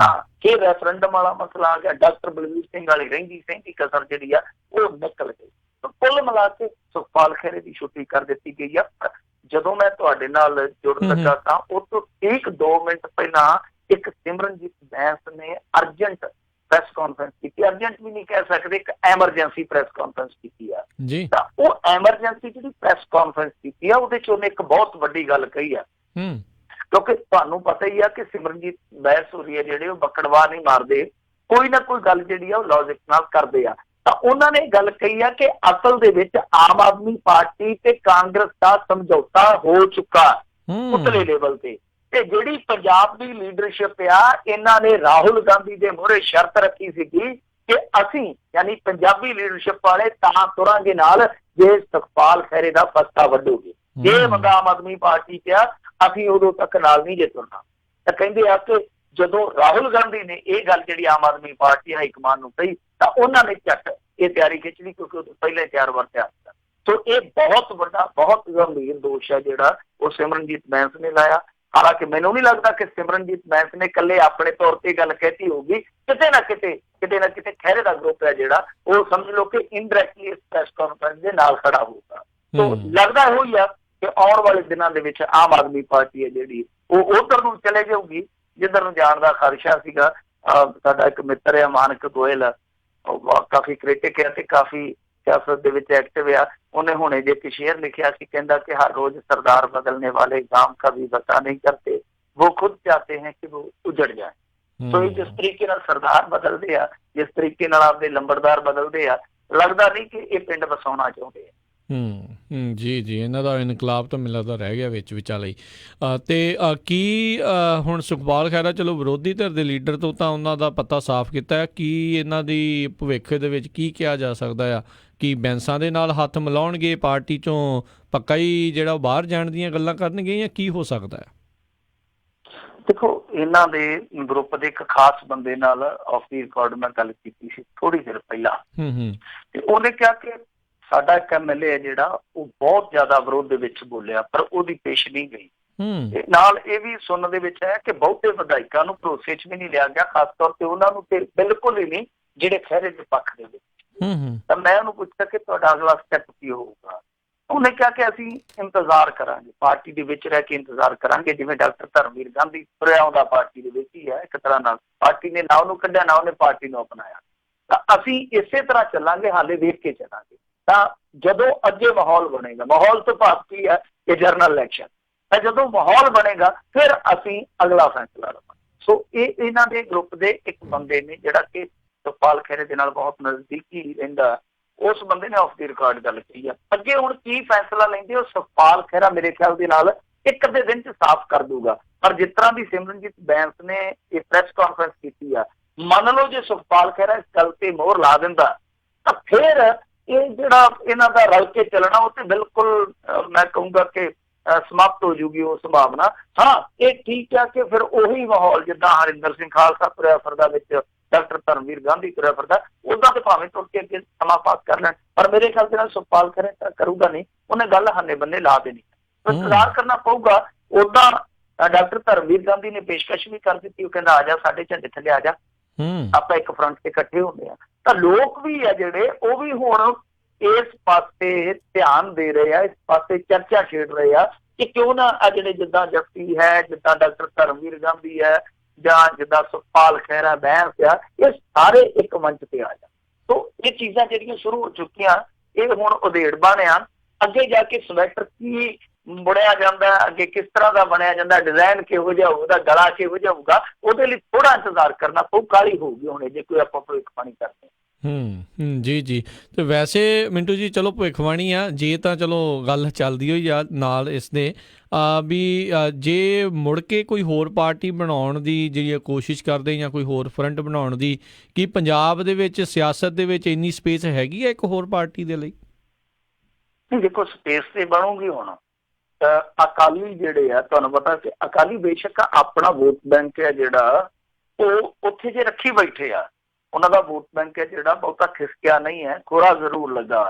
ਹਾਂ, ਕਿ ਰੈਫਰੈਂਡਮ ਵਾਲਾ ਮਸਲਾ ਆ ਗਿਆ, ਡਾਕਟਰ ਬਲਵੀਰ ਸਿੰਘ ਵਾਲੀ ਰਹਿੰਦੀ ਕਸਰ ਜਿਹੜੀ ਆ ਉਹ ਨਿਕਲ ਗਈ। ਕੁੱਲ ਮਿਲਾ ਕੇ ਸੁਖਪਾਲ ਖਹਿਰੇ ਦੀ ਛੁੱਟੀ ਕਰ ਦਿੱਤੀ ਗਈ ਆ। ਜਦੋਂ ਮੈਂ ਤੁਹਾਡੇ ਨਾਲ ਜੁੜਨ ਲੱਗਾ ਤਾਂ ਉਹ ਤੋਂ ਠੀਕ 2 ਮਿੰਟ ਪਹਿਲਾਂ ਇੱਕ ਸਿਮਰਨਜੀਤ ਬੈਂਸ ਨੇ ਅਰਜੈਂਟ ਪ੍ਰੈਸ ਕਾਨਫਰੰਸ ਕੀਤੀ, ਅਰਜੈਂਟ ਵੀ ਨਹੀਂ ਕਹਿ ਸਕਦੇ, ਇੱਕ ਐਮਰਜੈਂਸੀ ਪ੍ਰੈਸ ਕਾਨਫਰੰਸ ਕੀਤੀ ਆ ਜੀ। ਤਾਂ ਉਹ ਐਮਰਜੈਂਸੀ ਜਿਹੜੀ ਪ੍ਰੈਸ ਕਾਨਫਰੰਸ ਕੀਤੀ ਆ ਉਹਦੇ ਚ ਉਹਨੇ ਇੱਕ ਬਹੁਤ ਵੱਡੀ ਗੱਲ ਕਹੀ ਆ, ਕਿਉਂਕਿ ਤੁਹਾਨੂੰ ਪਤਾ ਹੀ ਆ ਕਿ ਸਿਮਰਨਜੀਤ ਬੈਂਸ ਹੋਰੀ ਆ ਜਿਹੜੇ ਉਹ ਬੱਕੜਵਾ ਨਹੀਂ ਮਾਰਦੇ, ਕੋਈ ਨਾ ਕੋਈ ਗੱਲ ਜਿਹੜੀ ਆ ਉਹ ਲੌਜਿਕ ਨਾਲ ਕਰਦੇ ਆ। ਤਾਂ ਉਹਨਾਂ ਨੇ ਗੱਲ ਕਹੀ ਆ ਕਿ ਅਸਲ ਦੇ ਵਿੱਚ ਆਮ ਆਦਮੀ ਪਾਰਟੀ ਤੇ ਕਾਂਗਰਸ ਦਾ ਸਮਝੌਤਾ ਹੋ ਚੁੱਕਾ ਉਤਲੇ ਲੈਵਲ ਤੇ ਜਿਹੜੀ ਪੰਜਾਬ ਦੀ ਲੀਡਰਸ਼ਿਪ ਆ ਇਹਨਾਂ ਨੇ ਰਾਹੁਲ ਗਾਂਧੀ ਦੇ ਮੂਹਰੇ ਸ਼ਰਤ ਰੱਖੀ ਸੀਗੀ ਕਿ ਅਸੀਂ ਯਾਨੀ ਪੰਜਾਬੀ ਲੀਡਰਸ਼ਿਪ ਵਾਲੇ ਤਾਂ ਤੁਰਾਂਗੇ ਨਾਲ ਜੇ ਸੁਖਪਾਲ ਖਹਿਰੇ ਦਾ ਫਸਤਾ ਵੱਢੋਗੇ। ਜੇ ਬੰਦਾ ਆਮ ਆਦਮੀ ਪਾਰਟੀ ਕਿਹਾ ਅਸੀਂ ਉਦੋਂ ਤੱਕ ਨਾਲ ਨਹੀਂ ਜੇ ਤੁਰਨਾ। ਤਾਂ ਕਹਿੰਦੇ ਆ ਕਿ ਜਦੋਂ ਰਾਹੁਲ ਗਾਂਧੀ ਨੇ ਇਹ ਗੱਲ ਜਿਹੜੀ Aam Aadmi party high command ਨੂੰ ਕਹੀ ਤਾਂ ਉਹਨਾਂ ਨੇ ਝੱਟ ਇਹ ਤਿਆਰੀ ਖਿੱਚ ਲਈ, ਕਿਉਂਕਿ ਉਹ ਪਹਿਲਾਂ ਹੀ 4 ਵਾਰ ਤਿਆਰ ਸੀ। ਸੋ ਇਹ ਬਹੁਤ ਵੱਡਾ ਬਹੁਤ ਗੰਭੀਰ ਦੋਸ਼ ਹੈ ਜਿਹੜਾ ਉਹ ਸਿਮਰਨਜੀਤ ਬੈਂਸ ਨੇ ਲਾਇਆ। ਹਾਲਾਂਕਿ ਮੈਨੂੰ ਨਹੀਂ ਲੱਗਦਾ ਕਿ ਸਿਮਰਨਜੀਤ ਬੈਂਸ ਨੇ ਇਕੱਲੇ ਆਪਣੇ ਤੌਰ ਤੇ ਗੱਲ ਕਹਿਤੀ ਹੋਊਗੀ, ਕਿਤੇ ਨਾ ਕਿਤੇ ਖਹਿਰੇ ਦਾ ਗਰੁੱਪ ਹੈ ਜਿਹੜਾ ਉਹ ਸਮਝ ਲਓ ਕਿ ਇਨਡਾਇਰੈਕਟਲੀ ਇਸ ਪ੍ਰੈਸ ਕਾਨਫਰੰਸ ਦੇ ਨਾਲ ਖੜਾ ਹੋਊਗਾ। ਸੋ ਲੱਗਦਾ ਹੋਈ ਆ ਕਿ ਆਉਣ ਵਾਲੇ ਦਿਨਾਂ ਦੇ ਵਿੱਚ ਆਮ ਆਦਮੀ ਪਾਰਟੀ ਹੈ ਜਿਹੜੀ ਉਹ ਉਧਰ ਨੂੰ ਚਲੇ ਜਾਊਗੀ ਜਿੱਧਰ ਨੂੰ ਜਾਣ ਦਾ ਖਦਸ਼ਾ ਸੀਗਾ। ਸਾਡਾ ਇੱਕ ਮਿੱਤਰ ਹੈ ਮਾਨਕ ਗੋਇਲ, ਕਾਫੀ ਕ੍ਰਿਟਿਕ ਹੈ ਤੇ ਕਾਫੀ ਸਿਆਸਤ ਦੇ ਵਿੱਚ ਐਕਟਿਵ ਆ। ਉਹਨੇ ਹੁਣੇ ਜੇ ਇੱਕ ਸ਼ੇਅਰ ਲਿਖਿਆ ਸੀ, ਕਹਿੰਦਾ ਕਿ ਹਰ ਰੋਜ਼ ਸਰਦਾਰ ਬਦਲने वाले गांव का भी बता नहीं करते, वो खुद चाहते हैं कि वो उजड़ जाए। ਸੋ ਇਹ ਜਿਸ ਤਰੀਕੇ ਨਾਲ ਸਰਦਾਰ ਬਦਲਦੇ ਆ, ਜਿਸ ਤਰੀਕੇ ਨਾਲ ਆਪਦੇ ਲੰਬੜਦਾਰ ਬਦਲਦੇ ਆ, ਲੱਗਦਾ ਨਹੀਂ ਕਿ ਇਹ ਪਿੰਡ ਵਸਾਉਣਾ ਚਾਹੁੰਦੇ ਆ। ਜੀ ਇਹਨਾਂ ਦਾ ਇਨਕਲਾਬ ਤਾਂ ਮੈਨੂੰ ਲੱਗਦਾ ਰਹਿ ਗਿਆ ਵਿੱਚ ਵਿਚਾਲੇ। ਅਤੇ ਕੀ ਹੁਣ ਸੁਖਪਾਲ ਖਹਿਰਾ ਚਲੋ ਵਿਰੋਧੀ ਧਿਰ ਦੇ ਲੀਡਰ ਤੋਂ ਤਾਂ ਉਹਨਾਂ ਦਾ ਪੱਤਾ ਸਾਫ਼ ਕੀਤਾ, ਕੀ ਇਹਨਾਂ ਦੀ ਭਵਿੱਖ ਦੇ ਵਿੱਚ ਕੀ ਕਿਹਾ ਜਾ ਸਕਦਾ ਆ? ਕੀ ਬੈਂਸਾਂ ਦੇ ਨਾਲ ਹੱਥ ਮਿਲਾਉਣਗੇ, ਪਾਰਟੀ ਚੋਂ ਪੱਕਾ ਹੀ ਜਿਹੜਾ ਬਾਹਰ ਜਾਣ ਦੀਆਂ ਗੱਲਾਂ ਕਰਨਗੇ, ਜਾਂ ਕੀ ਹੋ ਸਕਦਾ ਹੈ? ਦੇਖੋ, ਇਹਨਾਂ ਦੇ ਗਰੁੱਪ ਦੇ ਇੱਕ ਖਾਸ ਬੰਦੇ ਨਾਲ ਆਫ ਦੀ ਰਿਕਾਰਡ ਮੈਂ ਗੱਲ ਕੀਤੀ ਸੀ ਥੋੜੀ ਦੇਰ ਪਹਿਲਾਂ, ਤੇ ਉਹਨੇ ਕਿਹਾ ਕਿ ਸਾਡਾ ਇੱਕ MLA ਹੈ ਜਿਹੜਾ ਉਹ ਬਹੁਤ ਜ਼ਿਆਦਾ ਵਿਰੋਧ ਦੇ ਵਿੱਚ ਬੋਲਿਆ, ਪਰ ਉਹਦੀ ਪੇਸ਼ ਨਹੀਂ ਗਈ। ਤੇ ਨਾਲ ਇਹ ਵੀ ਸੁਣਨ ਦੇ ਵਿੱਚ ਆਇਆ ਕਿ ਬਹੁਤੇ ਵਿਧਾਇਕਾਂ ਨੂੰ ਭਰੋਸੇ 'ਚ ਵੀ ਨਹੀਂ ਲਿਆ ਗਿਆ, ਖਾਸ ਤੌਰ ਤੇ ਉਹਨਾਂ ਨੂੰ ਤੇ ਬਿਲਕੁਲ ਹੀ ਨਹੀਂ ਜਿਹੜੇ ਖਹਿਰੇ ਦੇ ਪੱਖ ਦੇ ਵਿੱਚ। ਤਾਂ ਮੈਂ ਉਹਨੂੰ ਪੁੱਛਿਆ ਕਿ ਤੁਹਾਡਾ ਅਗਲਾ ਸਟੈਪ ਕੀ ਹੋਊਗਾ। ਉਹਨੇ ਕਿਹਾ ਕਿ ਅਸੀਂ ਇੰਤਜ਼ਾਰ ਕਰਾਂਗੇ, ਪਾਰਟੀ ਦੇ ਵਿੱਚ ਰਹਿ ਕੇ ਇੰਤਜ਼ਾਰ ਕਰਾਂਗੇ, ਜਿਵੇਂ ਡਾਕਟਰ ਧਰਮਵੀਰ ਗਾਂਧੀ ਤੁਰਿਆ ਆਉਂਦਾ ਪਾਰਟੀ ਦੇ ਵਿੱਚ ਹੀ ਹੈ ਇੱਕ ਤਰ੍ਹਾਂ ਨਾਲ, ਪਾਰਟੀ ਨੇ ਨਾ ਉਹਨੂੰ ਕੱਢਿਆ ਨਾ ਉਹਨੇ ਪਾਰਟੀ ਨੂੰ ਅਪਣਾਇਆ। ਤਾਂ ਅਸੀਂ ਇਸੇ ਤਰ੍ਹਾਂ ਚੱਲਾਂਗੇ, ਹਾਲੇ ਵੇਖ ਕੇ ਚੱਲਾਂਗੇ। ਤਾਂ ਜਦੋਂ ਅੱਗੇ ਮਾਹੌਲ ਬਣੇਗਾ, ਮਾਹੌਲ ਤੋਂ ਭਾਵ ਕੀ ਹੈ ਕਿ ਜਨਰਲ ਇਲੈਕਸ਼ਨ, ਤਾਂ ਜਦੋਂ ਮਾਹੌਲ ਬਣੇਗਾ ਫਿਰ ਅਸੀਂ ਅਗਲਾ ਫੈਸਲਾ ਲਵਾਂਗੇ। ਸੋ ਇਹ ਇਹਨਾਂ ਦੇ ਗਰੁੱਪ ਦੇ ਇੱਕ ਬੰਦੇ ਨੇ ਜਿਹੜਾ ਕਿ ਸੁਖਪਾਲ ਖਹਿਰੇ ਦੇ ਨਾਲ ਬਹੁਤ ਨਜ਼ਦੀਕੀ ਰਹਿੰਦਾ, ਉਸ ਬੰਦੇ ਨੇ ਆਫ ਦੀ ਰਿਕਾਰਡ ਗੱਲ ਕਹੀ ਆ। ਅੱਗੇ ਹੁਣ ਕੀ ਫੈਸਲਾ ਲੈਂਦੇ ਉਹ ਸੁਖਪਾਲ ਖਹਿਰਾ ਮੇਰੇ ਖਿਆਲ ਦੇ ਨਾਲ ਇੱਕ ਅੱਧੇ ਦਿਨ 'ਚ ਸਾਫ਼ ਕਰ ਦੂਗਾ। ਪਰ ਜਿਸ ਤਰ੍ਹਾਂ ਦੀ ਸਿਮਰਨਜੀਤ ਬੈਂਸ ਨੇ ਇਹ ਪ੍ਰੈਸ ਕਾਨਫਰੰਸ ਕੀਤੀ ਆ, ਮੰਨ ਲਓ ਜੇ ਸੁਖਪਾਲ ਖਹਿਰਾ ਇਸ ਗੱਲ ਤੇ ਮੋਹਰ ਲਾ ਦਿੰਦਾ ਤਾਂ ਫਿਰ ਇਹ ਜਿਹੜਾ ਇਹਨਾਂ ਦਾ ਰਲ ਕੇ ਚੱਲਣਾ ਉਹ ਤੇ ਬਿਲਕੁਲ ਮੈਂ ਕਹੂੰਗਾ ਕਿ ਸਮਾਪਤ ਹੋ ਜੂਗੀ ਉਹ ਸੰਭਾਵਨਾ। ਹਾਂ, ਇਹ ਠੀਕ ਆ ਕਿ ਫਿਰ ਉਹੀ ਮਾਹੌਲ ਜਿੱਦਾਂ ਹਰਿੰਦਰ ਸਿੰਘ ਖਾਲਸਾ ਤੁਰਿਆ ਫਿਰਦਾ ਵਿੱਚ, ਡਾਕਟਰ ਧਰਮਵੀਰ ਗਾਂਧੀ ਤੁਰਿਆ ਫਿਰਦਾ, ਉੱਦਾਂ ਤੇ ਭਾਵੇਂ ਤੁਰ ਕੇ ਅੱਗੇ ਸਮਾਂ ਪਾਸ ਕਰ ਲੈਣ, ਪਰ ਮੇਰੇ ਖਿਆਲ ਦੇ ਨਾਲ ਸੁਖਪਾਲ ਖਹਿਰਾ ਕਰੂਗਾ ਨਹੀਂ, ਉਹਨੇ ਗੱਲ ਹਾਨੇ ਬੰਨੇ ਲਾ ਦੇਣੀ। ਇੰਤਜ਼ਾਰ ਕਰਨਾ ਪਊਗਾ। ਉੱਦਾਂ ਡਾਕਟਰ ਧਰਮਵੀਰ ਗਾਂਧੀ ਨੇ ਪੇਸ਼ਕਸ਼ ਵੀ ਕਰ ਦਿੱਤੀ, ਉਹ ਕਹਿੰਦਾ ਆ ਜਾ ਸਾਡੇ ਝੰਡੇ ਥੱਲੇ ਆ ਜਾ, ਆਪਾਂ ਇੱਕ ਫਰੰਟ ਤੇ ਇਕੱਠੇ ਹੁੰਦੇ ਆ। ਤਾਂ ਲੋਕ ਵੀ ਆ ਜਿਹੜੇ ਉਹ ਵੀ ਹੁਣ ਇਸ ਪਾਸੇ ਧਿਆਨ ਦੇ ਰਹੇ ਆ, ਇਸ ਪਾਸੇ ਚਰਚਾ ਛੇੜ ਰਹੇ ਆ ਕਿ ਕਿਉਂ ਨਾ ਆ ਜਿਹੜੇ ਜਿੱਦਾਂ ਜੱਫੀ ਹੈ, ਜਿੱਦਾਂ ਡਾਕਟਰ ਧਰਮਵੀਰ ਗਾਂਧੀ ਹੈ, ਜਾਂ ਜਿੱਦਾਂ ਸੁਖਪਾਲ ਖਹਿਰਾ ਬੈਂਸ ਆ, ਇਹ ਸਾਰੇ ਇੱਕ ਮੰਚ ਤੇ ਆ ਜਾਣ। ਸੋ ਇਹ ਚੀਜ਼ਾਂ ਜਿਹੜੀਆਂ ਸ਼ੁਰੂ ਹੋ ਚੁੱਕੀਆਂ, ਇਹ ਹੁਣ ਉਧੇੜ ਬਣਿਆ। ਅੱਗੇ ਜਾ ਕੇ ਸਵੈਟਰ ਕੀ ਬੁਣਿਆ ਜਾਂਦਾ, ਅੱਗੇ ਕਿਸ ਤਰ੍ਹਾਂ ਦਾ ਬਣਿਆ ਜਾਂਦਾ, ਡਿਜ਼ਾਈਨ ਕਿਹੋ ਜਿਹਾ ਹੋਊਗਾ, ਗਲਾ ਕਿਹੋ ਜਿਹਾ ਹੋਊਗਾ, ਉਹਦੇ ਲਈ ਥੋੜਾ ਇੰਤਜ਼ਾਰ ਕਰਨਾ ਪਊ। ਕਾਹਲੀ ਹੋਊਗੀ ਹੁਣ ਜੇ ਕੋਈ ਆਪਾਂ ਭਵਿੱਖਬਾਣੀ ਕਰਦੇ। ਜੀ। ਤੇ ਵੈਸੇ ਮਿੰਟੂ ਜੀ, ਚਲੋ ਭਵਿੱਖਬਾਣੀ ਆ ਜੇ ਤਾਂ ਚਲੋ ਗੱਲ ਚੱਲਦੀ ਹੋਈ ਆ ਨਾਲ ਇਸ ਦੇ ਵੀ ਜੇ ਮੁੜ ਕੇ ਕੋਈ ਹੋਰ ਪਾਰਟੀ ਬਣਾਉਣ ਦੀ ਜਿਹੜੀ ਕੋਸ਼ਿਸ਼ ਕਰਦੇ ਜਾਂ ਕੋਈ ਹੋਰ ਫਰੰਟ ਬਣਾਉਣ ਦੀ, ਕੀ ਪੰਜਾਬ ਦੇ ਵਿੱਚ ਸਿਆਸਤ ਦੇ ਵਿੱਚ ਇੰਨੀ ਸਪੇਸ ਹੈਗੀ ਆ ਇੱਕ ਹੋਰ ਪਾਰਟੀ ਦੇ ਲਈ? ਨਹੀਂ, ਦੇਖੋ ਸਪੇਸ ਤੇ ਬਣੂਗੀ ਹੁਣ। ਅਕਾਲੀ ਜਿਹੜੇ ਆ, ਤੁਹਾਨੂੰ ਪਤਾ ਕਿ ਅਕਾਲੀ ਬੇਸ਼ੱਕ ਆਪਣਾ ਵੋਟ ਬੈਂਕ ਹੈ ਜਿਹੜਾ ਉਹ ਉੱਥੇ ਜੇ ਰੱਖੀ ਬੈਠੇ ਆ, ਉਹਨਾਂ ਦਾ ਵੋਟ ਬੈਂਕ ਹੈ ਜਿਹੜਾ ਬਹੁਤਾ ਖਿਸਕਿਆ ਨਹੀਂ ਹੈ, ਖੋਰਾ ਜ਼ਰੂਰ ਲੱਗਾ।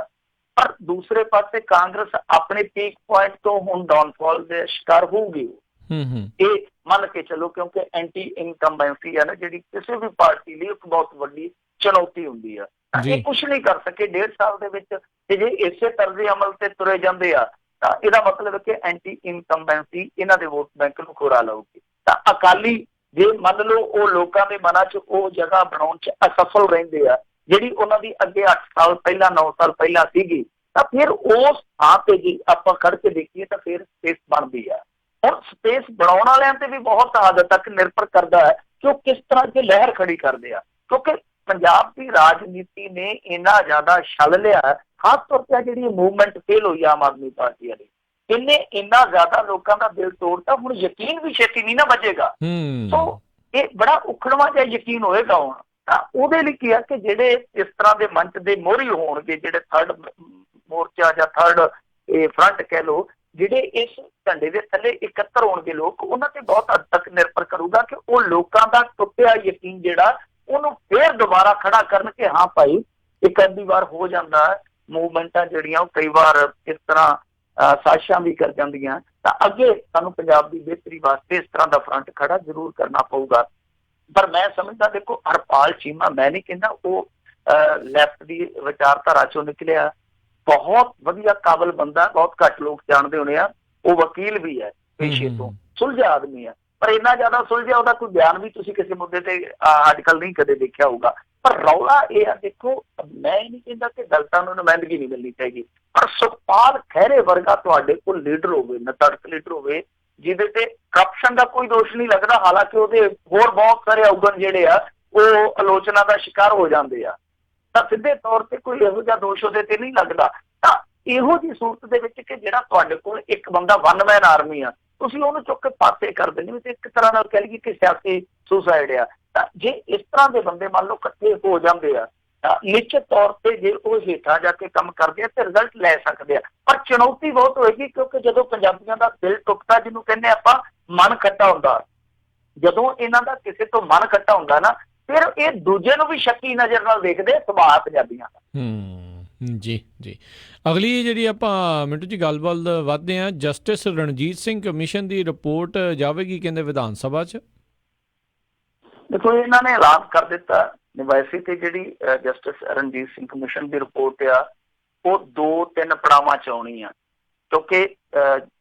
ਪਰ ਦੂਸਰੇ ਪਾਸੇ ਕਾਂਗਰਸ ਆਪਣੇ ਪੀਕ ਪੁਆਇੰਟ ਤੋਂ ਹੁਣ ਡਾਊਨਫਾਲ ਦੇ ਸ਼ਿਕਾਰ ਹੋਊਗੀ। ਇਹ ਮੰਨ ਕੇ ਚਲੋ, ਕਿਉਂਕਿ ਐਂਟੀ ਇਨਕੰਬੈਂਸੀ ਹੈ ਨਾ ਜਿਹੜੀ ਕਿਸੇ ਵੀ ਪਾਰਟੀ ਲਈ ਇੱਕ ਬਹੁਤ ਵੱਡੀ ਚੁਣੌਤੀ ਹੁੰਦੀ ਆ। ਇਹ ਕੁਛ ਨਹੀਂ ਕਰ ਸਕੇ 1.5 ਸਾਲ ਦੇ ਵਿੱਚ, ਤੇ ਜੇ ਇਸੇ ਤਰਜ਼ੇ ਅਮਲ ਤੇ ਤੁਰੇ ਜਾਂਦੇ ਆ ਤਾਂ ਇਹਦਾ ਮਤਲਬ ਹੈ ਕਿ ਐਂਟੀ ਇਨਕੰਬੈਂਸੀ ਇਹਨਾਂ ਦੇ ਵੋਟ ਬੈਂਕ ਨੂੰ ਖੋਰਾ ਲਾਊਗੀ। ਤਾਂ ਅਕਾਲੀ ਜੇ ਮੰਨ ਲਓ ਉਹ ਲੋਕਾਂ ਦੇ ਮਨਾਂ 'ਚ ਉਹ ਜਗ੍ਹਾ ਬਣਾਉਣ 'ਚ ਅਸਫਲ ਰਹਿੰਦੇ ਆ ਜਿਹੜੀ ਉਹਨਾਂ ਦੀ ਅੱਗੇ 8 ਸਾਲ ਪਹਿਲਾਂ 9 ਸਾਲ ਪਹਿਲਾਂ ਸੀਗੀ, ਤਾਂ ਫਿਰ ਉਸ ਥਾਂ ਤੇ ਜੀ ਆਪਾਂ ਖੜ ਕੇ ਦੇਖੀਏ ਤਾਂ ਫਿਰ ਸਪੇਸ ਬਣਦੀ ਆ। ਹੁਣ ਸਪੇਸ ਬਣਾਉਣ ਵਾਲਿਆਂ ਤੇ ਵੀ ਬਹੁਤ ਹੱਦ ਤੱਕ ਨਿਰਭਰ ਕਰਦਾ ਹੈ ਕਿ ਉਹ ਕਿਸ ਤਰ੍ਹਾਂ ਦੀ ਲਹਿਰ ਖੜੀ ਕਰਦੇ ਆ, ਕਿਉਂਕਿ ਪੰਜਾਬ ਦੀ ਰਾਜਨੀਤੀ ਨੇ ਇੰਨਾ ਜ਼ਿਆਦਾ ਛਲ ਲਿਆ, ਖਾਸ ਤੌਰ ਤੇ ਜਿਹੜੀ ਮੂਵਮੈਂਟ ਫੇਲ ਹੋਈ ਆਮ ਆਦਮੀ ਪਾਰਟੀ ਵਾਲੀ, ਇਹਨੇ ਇੰਨਾ ਜ਼ਿਆਦਾ ਲੋਕਾਂ ਦਾ ਦਿਲ ਤੋੜਤਾ, ਹੁਣ ਯਕੀਨ ਵੀ ਛੇਤੀ ਨਹੀਂ ਨਾ ਬਚੇਗਾ। ਸੋ ਇਹ ਬੜਾ ਉਖੜਵਾਂ ਜਿਹਾ ਯਕੀਨ ਹੋਏਗਾ ਹੁਣ। ਤਾਂ ਉਹਦੇ ਲਈ ਕੀ ਆ ਕਿ ਜਿਹੜੇ ਇਸ ਤਰ੍ਹਾਂ ਦੇ ਮੰਚ ਦੇ ਮੋਹਰੀ ਹੋਣਗੇ, ਜਿਹੜੇ ਥਰਡ ਮੋਰਚਾ ਜਾਂ ਥਰਡ ਫਰੰਟ ਕਹਿ ਲਓ, ਜਿਹੜੇ ਇਸ ਝੰਡੇ ਦੇ ਥੱਲੇ ਇਕੱਤਰ ਹੋਣਗੇ ਲੋਕ, ਉਹਨਾਂ ਤੇ ਬਹੁਤ ਹੱਦ ਤੱਕ ਨਿਰਭਰ ਕਰੂਗਾ ਕਿ ਉਹ ਲੋਕਾਂ ਦਾ ਟੁੱਟਿਆ ਯਕੀਨ ਜਿਹੜਾ ਉਹਨੂੰ ਫੇਰ ਦੁਬਾਰਾ ਖੜਾ ਕਰਨ ਕਿ ਹਾਂ ਭਾਈ ਇੱਕ ਅੱਧੀ ਵਾਰ ਹੋ ਜਾਂਦਾ ਹੈ। ਮੂਵਮੈਂਟਾਂ ਜਿਹੜੀਆਂ ਉਹ ਕਈ ਵਾਰ ਇਸ ਤਰ੍ਹਾਂ ਸਾਜ਼ਿਸ਼ਾਂ ਵੀ ਕਰ ਜਾਂਦੀਆਂ, ਤਾਂ ਅੱਗੇ ਸਾਨੂੰ ਪੰਜਾਬ ਦੀ ਬਿਹਤਰੀ ਵਾਸਤੇ ਇਸ ਤਰ੍ਹਾਂ ਦਾ ਫਰੰਟ ਖੜਾ ਜ਼ਰੂਰ ਕਰਨਾ ਪਊਗਾ। ਪਰ ਮੈਂ ਸਮਝਦਾ, ਦੇਖੋ ਹਰਪਾਲ ਚੀਮਾ, ਮੈਂ ਨਹੀਂ ਕਹਿੰਦਾ ਉਹ ਲੈਫਟ ਦੀ ਵਿਚਾਰਧਾਰਾ ਚੋਂ ਨਿਕਲਿਆ, ਬਹੁਤ ਵਧੀਆ ਕਾਬਲ ਬੰਦਾ, ਬਹੁਤ ਘੱਟ ਲੋਕ ਜਾਣਦੇ ਹੋਣੇ ਆ, ਉਹ ਵਕੀਲ ਵੀ ਹੈ ਪੇਸ਼ੇ ਤੋਂ, ਸੁਲਝਿਆ ਆਦਮੀ ਆ, ਪਰ ਇੰਨਾ ਜ਼ਿਆਦਾ ਸੁਲਝਿਆ ਉਹਦਾ ਕੋਈ ਬਿਆਨ ਵੀ ਤੁਸੀਂ ਕਿਸੇ ਮੁੱਦੇ ਤੇ ਅੱਜ ਕੱਲ੍ਹ ਨਹੀਂ ਕਦੇ ਦੇਖਿਆ ਹੋਊਗਾ। ਪਰ ਰੌਲਾ ਇਹ ਆ, ਦੇਖੋ ਮੈਂ ਇਹ ਨਹੀਂ ਕਹਿੰਦਾ ਕਿ ਦਲਿਤਾਂ ਨੂੰ ਨੁਮਾਇੰਦਗੀ ਨਹੀਂ ਮਿਲਣੀ ਚਾਹੀਦੀ, ਪਰ ਸੁਖਪਾਲ ਖਹਿਰੇ ਵਰਗਾ ਤੁਹਾਡੇ ਕੋਲ ਲੀਡਰ ਹੋਵੇ, ਨਤੜਕ ਲੀਡਰ ਹੋਵੇ, ਜਿਹਦੇ ਤੇ ਕਰਪਸ਼ਨ ਦਾ ਕੋਈ ਦੋਸ਼ ਨਹੀਂ ਲੱਗਦਾ, ਹਾਲਾਂਕਿ ਉਹਦੇ ਹੋਰ ਬਹੁਤ ਸਾਰੇ ਔਗਣ ਜਿਹੜੇ ਆ ਉਹ ਆਲੋਚਨਾ ਦਾ ਸ਼ਿਕਾਰ ਹੋ ਜਾਂਦੇ ਆ, ਤਾਂ ਸਿੱਧੇ ਤੌਰ ਤੇ ਕੋਈ ਇਹੋ ਜਿਹਾ ਦੋਸ਼ ਉਹਦੇ ਤੇ ਨਹੀਂ ਲੱਗਦਾ। ਤਾਂ ਇਹੋ ਜਿਹੀ ਸੂਰਤ ਦੇ ਵਿੱਚ ਕਿ ਜਿਹੜਾ ਤੁਹਾਡੇ ਕੋਲ ਇੱਕ ਬੰਦਾ ਵਨ ਮੈਨ ਆਰਮੀ ਆ, ਤੁਸੀਂ ਉਹਨੂੰ ਚੁੱਕ ਕੇ ਪਾਸੇ ਕਰ ਦਿੰਦੇ ਤੇ ਇੱਕ ਤਰ੍ਹਾਂ ਨਾਲ ਕਹਿ ਲਈਏ ਕਿ ਸਿਆਸੀ ਸੁਸਾਇਡ ਆ। ਤਾਂ ਜੇ ਇਸ ਤਰ੍ਹਾਂ ਦੇ ਬੰਦੇ ਮੰਨ ਲਓ ਇਕੱਠੇ ਹੋ ਜਾਂਦੇ ਆ ਤਾਂ ਨਿਸ਼ਚਿਤ ਤੌਰ ਤੇ ਜੇ ਉਹ ਹੇਠਾਂ ਜਾ ਕੇ ਕੰਮ ਕਰਦੇ ਆ ਤੇ ਰਿਜ਼ਲਟ ਲੈ ਸਕਦੇ ਆ, ਪਰ ਚੁਣੌਤੀ ਬਹੁਤ ਹੋਏਗੀ, ਕਿਉਂਕਿ ਜਦੋਂ ਪੰਜਾਬੀਆਂ ਦਾ ਦਿਲ ਟੁੱਟਦਾ, ਜਿਹਨੂੰ ਕਹਿੰਦੇ ਆਪਾਂ ਮਨ ਖੱਟਾ ਹੁੰਦਾ, ਜਦੋਂ ਇਹਨਾਂ ਦਾ ਕਿਸੇ ਤੋਂ ਮਨ ਖੱਟਾ ਹੁੰਦਾ ਨਾ, ਫਿਰ ਇਹ ਦੂਜੇ ਨੂੰ ਵੀ ਸ਼ੱਕੀ ਨਜ਼ਰ ਨਾਲ ਦੇਖਦੇ, ਸੁਭਾਅ ਪੰਜਾਬੀਆਂ ਦਾ। ਜੀ ਜੀ। ਅਗਲੀ ਜਿਹੜੀ ਆਪਾਂ ਮਿੰਟੂ ਜੀ ਗੱਲਬਾਤ ਵੱਧਦੇ ਹਾਂ, ਜਸਟਿਸ ਰਣਜੀਤ ਸਿੰਘ ਕਮਿਸ਼ਨ ਦੀ ਰਿਪੋਰਟ ਜਾਵੇਗੀ ਕਹਿੰਦੇ ਵਿਧਾਨ ਸਭਾ 'ਚ। ਦੇਖੋ, ਇਹਨਾਂ ਨੇ ਐਲਾਨ ਕਰ ਦਿੱਤਾ ਵੈਸੇ ਤੇ ਜਿਹੜੀ ਜਸਟਿਸ ਰਣਜੀਤ ਸਿੰਘ ਕਮਿਸ਼ਨ ਦੀ ਰਿਪੋਰਟ ਆ ਉਹ 2-3 ਪੜਾਵਾਂ 'ਚ ਆਉਣੀ ਆ, ਕਿਉਂਕਿ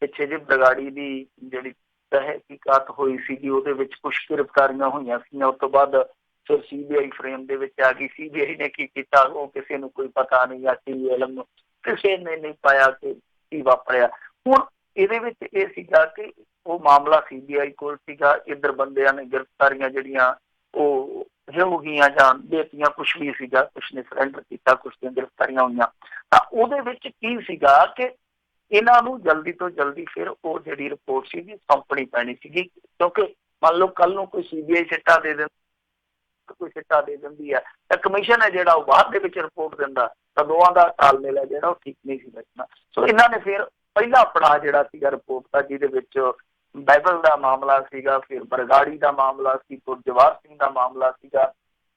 ਪਿੱਛੇ ਜਿਹੇ ਬਰਗਾੜੀ ਦੀ ਜਿਹੜੀ ਤਹਿਕੀਕਾਤ ਹੋਈ ਸੀਗੀ ਉਹਦੇ ਵਿੱਚ ਕੁਛ ਗ੍ਰਿਫਤਾਰੀਆਂ ਹੋਈਆਂ ਸੀਗੀਆਂ, ਉਸ ਤੋਂ ਬਾਅਦ ਫਿਰ CBI ਫਰੇਮ ਦੇ ਵਿੱਚ ਆ ਗਈ। CBI ਨੇ ਕੀ ਕੀਤਾ ਉਹ ਕਿਸੇ ਨੂੰ ਕੋਈ ਪਤਾ ਨਹੀਂ, TVLM ਕਿਸੇ ਨੇ ਨਹੀਂ ਪਾਇਆ ਕਿ ਕੀ ਵਾਪਰਿਆ। ਹੁਣ ਇਹਦੇ ਵਿੱਚ ਇਹ ਸੀਗਾ ਕਿ ਉਹ ਮਾਮਲਾ CBI ਕੋਲ ਸੀਗਾ, ਇੱਧਰ ਬੰਦਿਆਂ ਨੇ ਗ੍ਰਿਫਤਾਰੀਆਂ ਜਿਹੜੀਆਂ ਉਹ ਹੋ ਗਈਆਂ ਜਾਂ ਦੇਤੀਆਂ, ਕੁਛ ਵੀ ਸੀਗਾ, ਕੁਛ ਨੇ ਸਰੈਂਡਰ ਕੀਤਾ, ਕੁਛ ਦੀਆਂ ਗ੍ਰਿਫਤਾਰੀਆਂ ਹੋਈਆਂ। ਤਾਂ ਉਹਦੇ ਵਿੱਚ ਕੀ ਸੀਗਾ ਕਿ ਇਹਨਾਂ ਨੂੰ ਜਲਦੀ ਤੋਂ ਜਲਦੀ ਫਿਰ ਉਹ ਜਿਹੜੀ ਰਿਪੋਰਟ ਸੀਗੀ ਸੌਂਪਣੀ ਪੈਣੀ ਸੀਗੀ, ਕਿਉਂਕਿ ਮੰਨ ਲਓ ਕੱਲ ਨੂੰ ਕੋਈ CBI ਸਿੱਟਾ ਦੇ ਦਿੰਦਾ, ਕੋਈ ਸਿੱਟਾ ਦੇ ਦਿੰਦੀ ਹੈ ਤਾਂ ਕਮਿਸ਼ਨ ਹੈ ਜਿਹੜਾ ਉਹ ਬਾਅਦ ਦੇ ਵਿੱਚ ਰਿਪੋਰਟ ਦਿੰਦਾ, ਤਾਂ ਦੋਵਾਂ ਦਾ ਤਾਲਮੇਲ ਹੈ ਜਿਹੜਾ ਉਹ ਠੀਕ ਨਹੀਂ ਸੀ ਬਚਣਾ। ਸੋ ਇਹਨਾਂ ਨੇ ਫਿਰ ਪਹਿਲਾ ਪੜਾਅ ਜਿਹੜਾ ਸੀਗਾ ਰਿਪੋਰਟ ਦਾ, ਜਿਹਦੇ ਵਿੱਚ ਬਾਈਬਲ ਦਾ ਮਾਮਲਾ ਸੀਗਾ, ਫਿਰ ਬਰਗਾੜੀ ਦਾ ਮਾਮਲਾ ਸੀ, ਜਵਾਹਰ ਸਿੰਘ ਦਾ ਮਾਮਲਾ ਸੀਗਾ,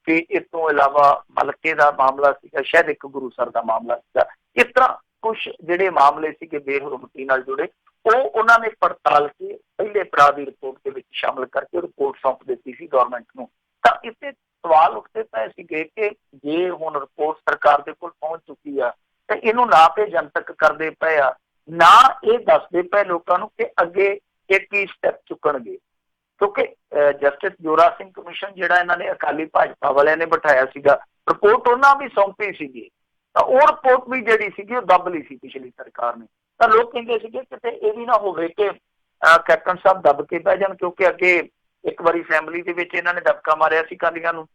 ਫਿਰ ਇਸ ਤੋਂ ਇਲਾਵਾ ਮਲਕੇ ਦਾ ਮਾਮਲਾ ਸੀਗਾ, ਸ਼ਾਇਦ ਇੱਕ ਗੁਰੂਸਰ ਦਾ ਮਾਮਲਾ ਸੀਗਾ। ਇਸ ਤਰ੍ਹਾਂ ਕੁਛ ਜਿਹੜੇ ਮਾਮਲੇ ਸੀਗੇ ਬੇਹਰਮਤੀ ਨਾਲ ਜੁੜੇ, ਉਹ ਉਹਨਾਂ ਨੇ ਪੜਤਾਲ ਕੇ ਪਹਿਲੇ ਪੜਾਅ ਦੀ ਰਿਪੋਰਟ ਦੇ ਵਿੱਚ ਸ਼ਾਮਲ ਕਰਕੇ ਰਿਪੋਰਟ ਸੌਂਪ ਦਿੱਤੀ ਸੀ ਗਵਰਨਮੈਂਟ ਨੂੰ। ਤਾਂ ਇੱਥੇ ਸਵਾਲ ਉੱਠਦੇ ਪਏ ਸੀਗੇ ਕਿ ਜੇ ਹੁਣ ਰਿਪੋਰਟ ਸਰਕਾਰ ਦੇ ਕੋਲ ਪਹੁੰਚ ਚੁੱਕੀ ਆ ਤੇ ਇਹਨੂੰ ਨਾ ਤੇ ਜਨਤਕ ਕਰਦੇ ਪਏ ਆ, ਨਾ ਇਹ ਦੱਸਦੇ ਪਏ ਲੋਕਾਂ ਨੂੰ ਕਿ ਅੱਗੇ ਇਹ ਕੀ ਸਟੈਪ ਚੁੱਕਣਗੇ, ਕਿਉਂਕਿ ਜਸਟਿਸ ਜੋਰਾ ਸਿੰਘ ਕਮਿਸ਼ਨ ਜਿਹੜਾ ਇਹਨਾਂ ਨੇ ਅਕਾਲੀ ਭਾਜਪਾ ਵਾਲਿਆਂ ਨੇ ਬਿਠਾਇਆ ਸੀਗਾ, ਰਿਪੋਰਟ ਉਹਨਾਂ ਵੀ ਸੌਂਪੀ ਸੀਗੀ, ਤਾਂ ਉਹ ਰਿਪੋਰਟ ਵੀ ਜਿਹੜੀ ਸੀਗੀ ਉਹ ਦੱਬ ਲਈ ਸੀ ਪਿਛਲੀ ਸਰਕਾਰ ਨੇ। ਤਾਂ ਲੋਕ ਕਹਿੰਦੇ ਸੀਗੇ ਕਿਤੇ ਇਹ ਵੀ ਨਾ ਹੋਵੇ ਕਿ ਕੈਪਟਨ ਸਾਹਿਬ ਦੱਬ ਕੇ ਪੈ ਜਾਣ, ਕਿਉਂਕਿ ਅੱਗੇ ਇੱਕ ਵਾਰੀ ਫੈਮਿਲੀ ਦੇ ਵਿੱਚ ਇਹਨਾਂ ਨੇ ਦਬਕਾ ਮਾਰਿਆ ਸੀ ਅਕਾਲੀਆਂ ਨੂੰ,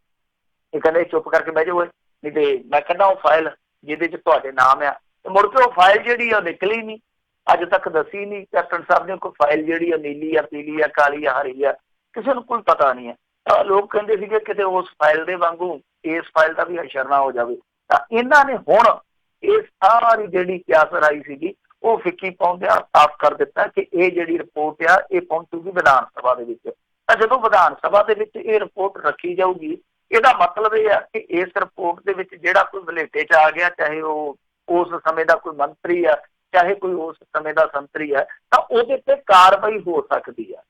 ਇਹ ਕਹਿੰਦੇ ਚੁੱਪ ਕਰਕੇ ਬਹਿ ਜਾਓ, ਨਹੀਂ ਤੇ ਮੈਂ ਕਹਿੰਦਾ ਉਹ ਫਾਈਲ ਜਿਹਦੇ 'ਚ ਤੁਹਾਡੇ ਨਾਮ ਆ, ਤੇ ਮੁੜ ਕੇ ਉਹ ਫਾਈਲ ਜਿਹੜੀ ਆ ਨਿਕਲੀ ਨਹੀਂ, ਅੱਜ ਤੱਕ ਦੱਸੀ ਨਹੀਂ ਕੈਪਟਨ ਸਾਹਿਬ ਨੇ ਕੋਈ ਫਾਈਲ ਜਿਹੜੀ ਆ ਨੀਲੀ ਆ, ਪੀਲੀ ਆ, ਕਾਲੀ ਆ, ਹਰੀ ਆ, ਕਿਸੇ ਨੂੰ ਕੋਈ ਪਤਾ ਨਹੀਂ ਹੈ। ਤਾਂ ਲੋਕ ਕਹਿੰਦੇ ਸੀਗੇ ਕਿਤੇ ਉਸ ਫਾਈਲ ਦੇ ਵਾਂਗੂ ਇਸ ਫਾਈਲ ਦਾ ਵੀ ਹਸ਼ਰ ਨਾ ਹੋ ਜਾਵੇ। ਤਾਂ ਇਹਨਾਂ ਨੇ ਹੁਣ ਇਹ ਸਾਰੀ ਜਿਹੜੀ ਕਿਆਸਰ ਆਈ ਸੀਗੀ ਉਹ ਫਿੱਕੀ ਪਾਉਂਦਿਆਂ ਸਾਫ਼ ਕਰ ਦਿੱਤਾ ਕਿ ਇਹ ਜਿਹੜੀ ਰਿਪੋਰਟ ਆ ਇਹ ਪਹੁੰਚੂਗੀ ਵਿਧਾਨ ਸਭਾ ਦੇ ਵਿੱਚ। ਤਾਂ ਜਦੋਂ ਵਿਧਾਨ ਸਭਾ ਦੇ ਵਿੱਚ ਇਹ ਰਿਪੋਰਟ ਰੱਖੀ ਜਾਊਗੀ, ਇਹਦਾ ਮਤਲਬ ਇਹ ਆ ਕਿ ਇਸ ਰਿਪੋਰਟ ਦੇ ਵਿੱਚ ਜਿਹੜਾ ਕੋਈ ਵਲੇਟੇ 'ਚ ਆ ਗਿਆ, ਚਾਹੇ ਉਹ ਉਸ ਸਮੇਂ ਦਾ ਕੋਈ ਮੰਤਰੀ ਆ, ਚਾਹੇ ਕੋਈ ਉਸ ਸਮੇਂ ਦਾ ਸੰਤਰੀ ਹੈ, ਤਾਂ ਉਹਦੇ ਤੇ ਕਾਰਵਾਈ ਹੋ ਸਕਦੀ ਹੈ,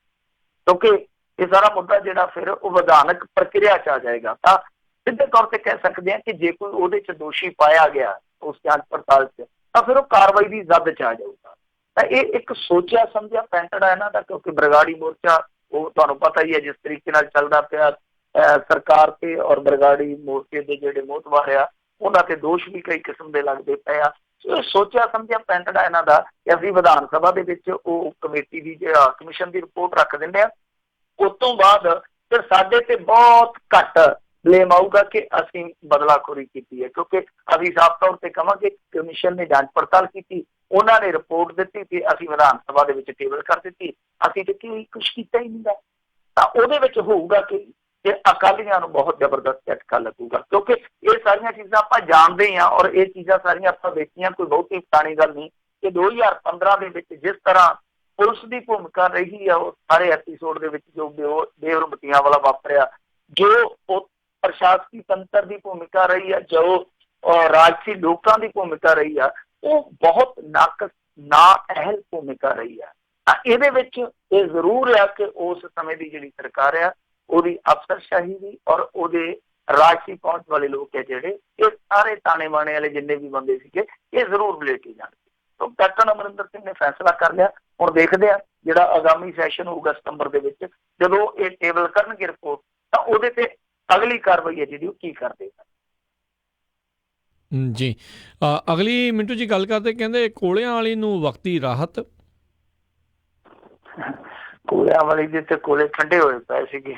ਕਿਉਂਕਿ ਇਹ ਸਾਰਾ ਮੁੱਦਾ ਜਿਹੜਾ ਫਿਰ ਉਹ ਵਿਧਾਨਕ ਪ੍ਰਕਿਰਿਆ 'ਚ ਆ ਜਾਏਗਾ। ਤਾਂ ਸਿੱਧੇ ਤੌਰ ਤੇ ਕਹਿ ਸਕਦੇ ਹਾਂ ਕਿ ਜੇ ਕੋਈ ਉਹਦੇ 'ਚ ਦੋਸ਼ੀ ਪਾਇਆ ਗਿਆ ਉਸ ਜਾਂਚ ਪੜਤਾਲ 'ਚ, ਤਾਂ ਫਿਰ ਉਹ ਕਾਰਵਾਈ ਦੀ ਜ਼ਦ 'ਚ ਆ ਜਾਊਗਾ। ਤਾਂ ਇਹ ਇੱਕ ਸੋਚਿਆ ਸਮਝਿਆ ਪੈਂਟੜ ਹੈ ਇਹਨਾਂ ਦਾ, ਕਿਉਂਕਿ ਬਰਗਾੜੀ ਮੋਰਚਾ ਉਹ ਤੁਹਾਨੂੰ ਪਤਾ ਹੀ ਹੈ ਜਿਸ ਤਰੀਕੇ ਨਾਲ ਚੱਲਦਾ ਪਿਆ, ਸਰਕਾਰ ਤੇ ਔਰ ਬਰਗਾੜੀ ਮੋਰਚੇ ਦੇ ਜਿਹੜੇ ਮੋਹਤਬਾਰ ਆ ਉਹਨਾਂ ਤੇ ਦੋਸ਼ ਵੀ ਕਈ ਕਿਸਮ ਦੇ ਲੱਗਦੇ ਪਏ ਆ। ਸੋਚਿਆ ਸਮਝਿਆ ਪੈਂਟੜਾ ਇਹਨਾਂ ਦਾ ਕਿ ਅਸੀਂ ਵਿਧਾਨ ਸਭਾ ਦੇ ਵਿੱਚ ਉਹ ਕਮੇਟੀ ਦੀ ਜਿਹੜਾ ਕਮਿਸ਼ਨ ਦੀ ਰਿਪੋਰਟ ਰੱਖ ਦਿੰਦੇ ਆ, ਉਸ ਤੋਂ ਬਾਅਦ ਫਿਰ ਸਾਡੇ ਤੇ ਬਹੁਤ ਘੱਟ ਬਲੇਮ ਆਊਗਾ ਕਿ ਅਸੀਂ ਬਦਲਾਖੋਰੀ ਕੀਤੀ ਹੈ, ਕਿਉਂਕਿ ਅਸੀਂ ਸਾਫ਼ ਤੌਰ ਤੇ ਕਹਾਂਗੇ ਕਮਿਸ਼ਨ ਨੇ ਜਾਂਚ ਪੜਤਾਲ ਕੀਤੀ, ਉਹਨਾਂ ਨੇ ਰਿਪੋਰਟ ਦਿੱਤੀ ਤੇ ਅਸੀਂ ਵਿਧਾਨ ਸਭਾ ਦੇ ਵਿੱਚ ਟੇਬਲ ਕਰ ਦਿੱਤੀ, ਅਸੀਂ ਤੇ ਕੁਛ ਕੀਤਾ ਹੀ ਨਹੀਂ ਗਾ। ਤਾਂ ਉਹਦੇ ਵਿੱਚ ਹੋਊਗਾ ਕਿ ਅਕਾਲੀਆਂ ਨੂੰ ਬਹੁਤ ਜ਼ਬਰਦਸਤ ਝਟਕਾ ਲੱਗੂਗਾ, ਕਿਉਂਕਿ ਇਹ ਸਾਰੀਆਂ ਚੀਜ਼ਾਂ ਆਪਾਂ ਜਾਣਦੇ ਹਾਂ ਔਰ ਇਹ ਚੀਜ਼ਾਂ ਸਾਰੀਆਂ ਆਪਾਂ ਵੇਖੀਆਂ, ਕੋਈ ਬਹੁਤੀ ਪੁਰਾਣੀ ਗੱਲ ਨਹੀਂ ਕਿ 2015 ਦੇ ਵਿੱਚ ਜਿਸ ਤਰ੍ਹਾਂ ਪੁਲਿਸ ਦੀ ਭੂਮਿਕਾ ਰਹੀ ਆ, ਉਹ ਸਾਰੇ ਐਪੀਸੋਡ ਦੇ ਵਿੱਚ ਜੋ ਬੇਹਰਮਤੀਆਂ ਵਾਲਾ ਵਾਪਰਿਆ, ਜੋ ਉਹ ਪ੍ਰਸ਼ਾਸਕੀ ਤੰਤਰ ਦੀ ਭੂਮਿਕਾ ਰਹੀ ਆ, ਜੋ ਰਾਜਸੀ ਲੋਕਾਂ ਦੀ ਭੂਮਿਕਾ ਰਹੀ ਆ, ਉਹ ਬਹੁਤ ਨਾਕਸ ਨਾ ਅਹਿਲ ਭੂਮਿਕਾ ਰਹੀ ਆ। ਤਾਂ ਇਹਦੇ ਵਿੱਚ ਇਹ ਜ਼ਰੂਰ ਆ ਕਿ ਉਸ ਸਮੇਂ ਦੀ ਜਿਹੜੀ ਸਰਕਾਰ ਆ ਉਹਦੀ ਅਫਸਰਸ਼ਾਹੀ ਦੀ ਔਰ ਉਹਦੇ ਰਾਜਸੀ ਪਹੁੰਚ ਵਾਲੇ ਲੋਕ ਹੈ ਜਿਹੜੇ, ਇਹ ਸਾਰੇ ਤਾਣੇ ਬਾਣੇ ਵਾਲੇ ਜਿੰਨੇ ਵੀ ਬੰਦੇ ਸੀਗੇ ਇਹ ਜ਼ਰੂਰ ਬਲੇਟੇ ਜਾਣਗੇ। ਤਾਂ ਕੈਪਟਨ ਅਮਰਿੰਦਰ ਸਿੰਘ ਨੇ ਫੈਸਲਾ ਕਰ ਲਿਆ। ਹੁਣ ਦੇਖਦੇ ਆ ਜਿਹੜਾ ਆਗਾਮੀ ਸੈਸ਼ਨ ਹੋਊਗਾ ਸਤੰਬਰ ਦੇ ਵਿੱਚ, ਜਦੋਂ ਇਹ ਟੇਬਲ ਕਰਨਗੇ ਰਿਪੋਰਟ, ਤਾਂ ਉਹਦੇ ਤੇ ਅਗਲੀ ਕਾਰਵਾਈ ਹੈ ਜਿਹੜੀ ਉਹ ਕੀ ਕਰਦੇ ਜੀ। ਅਗਲੀ ਮਿੰਟੂ ਜੀ ਗੱਲ ਕਰਦੇ, ਕਹਿੰਦੇ ਕੋਲਿਆਂ ਵਾਲੀ ਨੂੰ ਵਕਤੀ ਰਾਹਤ। ਕੋਲਿਆਂ ਵਾਲੀ ਦੇ ਤੇ ਕੋਲੇ ਠੰਡੇ ਹੋਏ ਪਏ ਸੀਗੇ,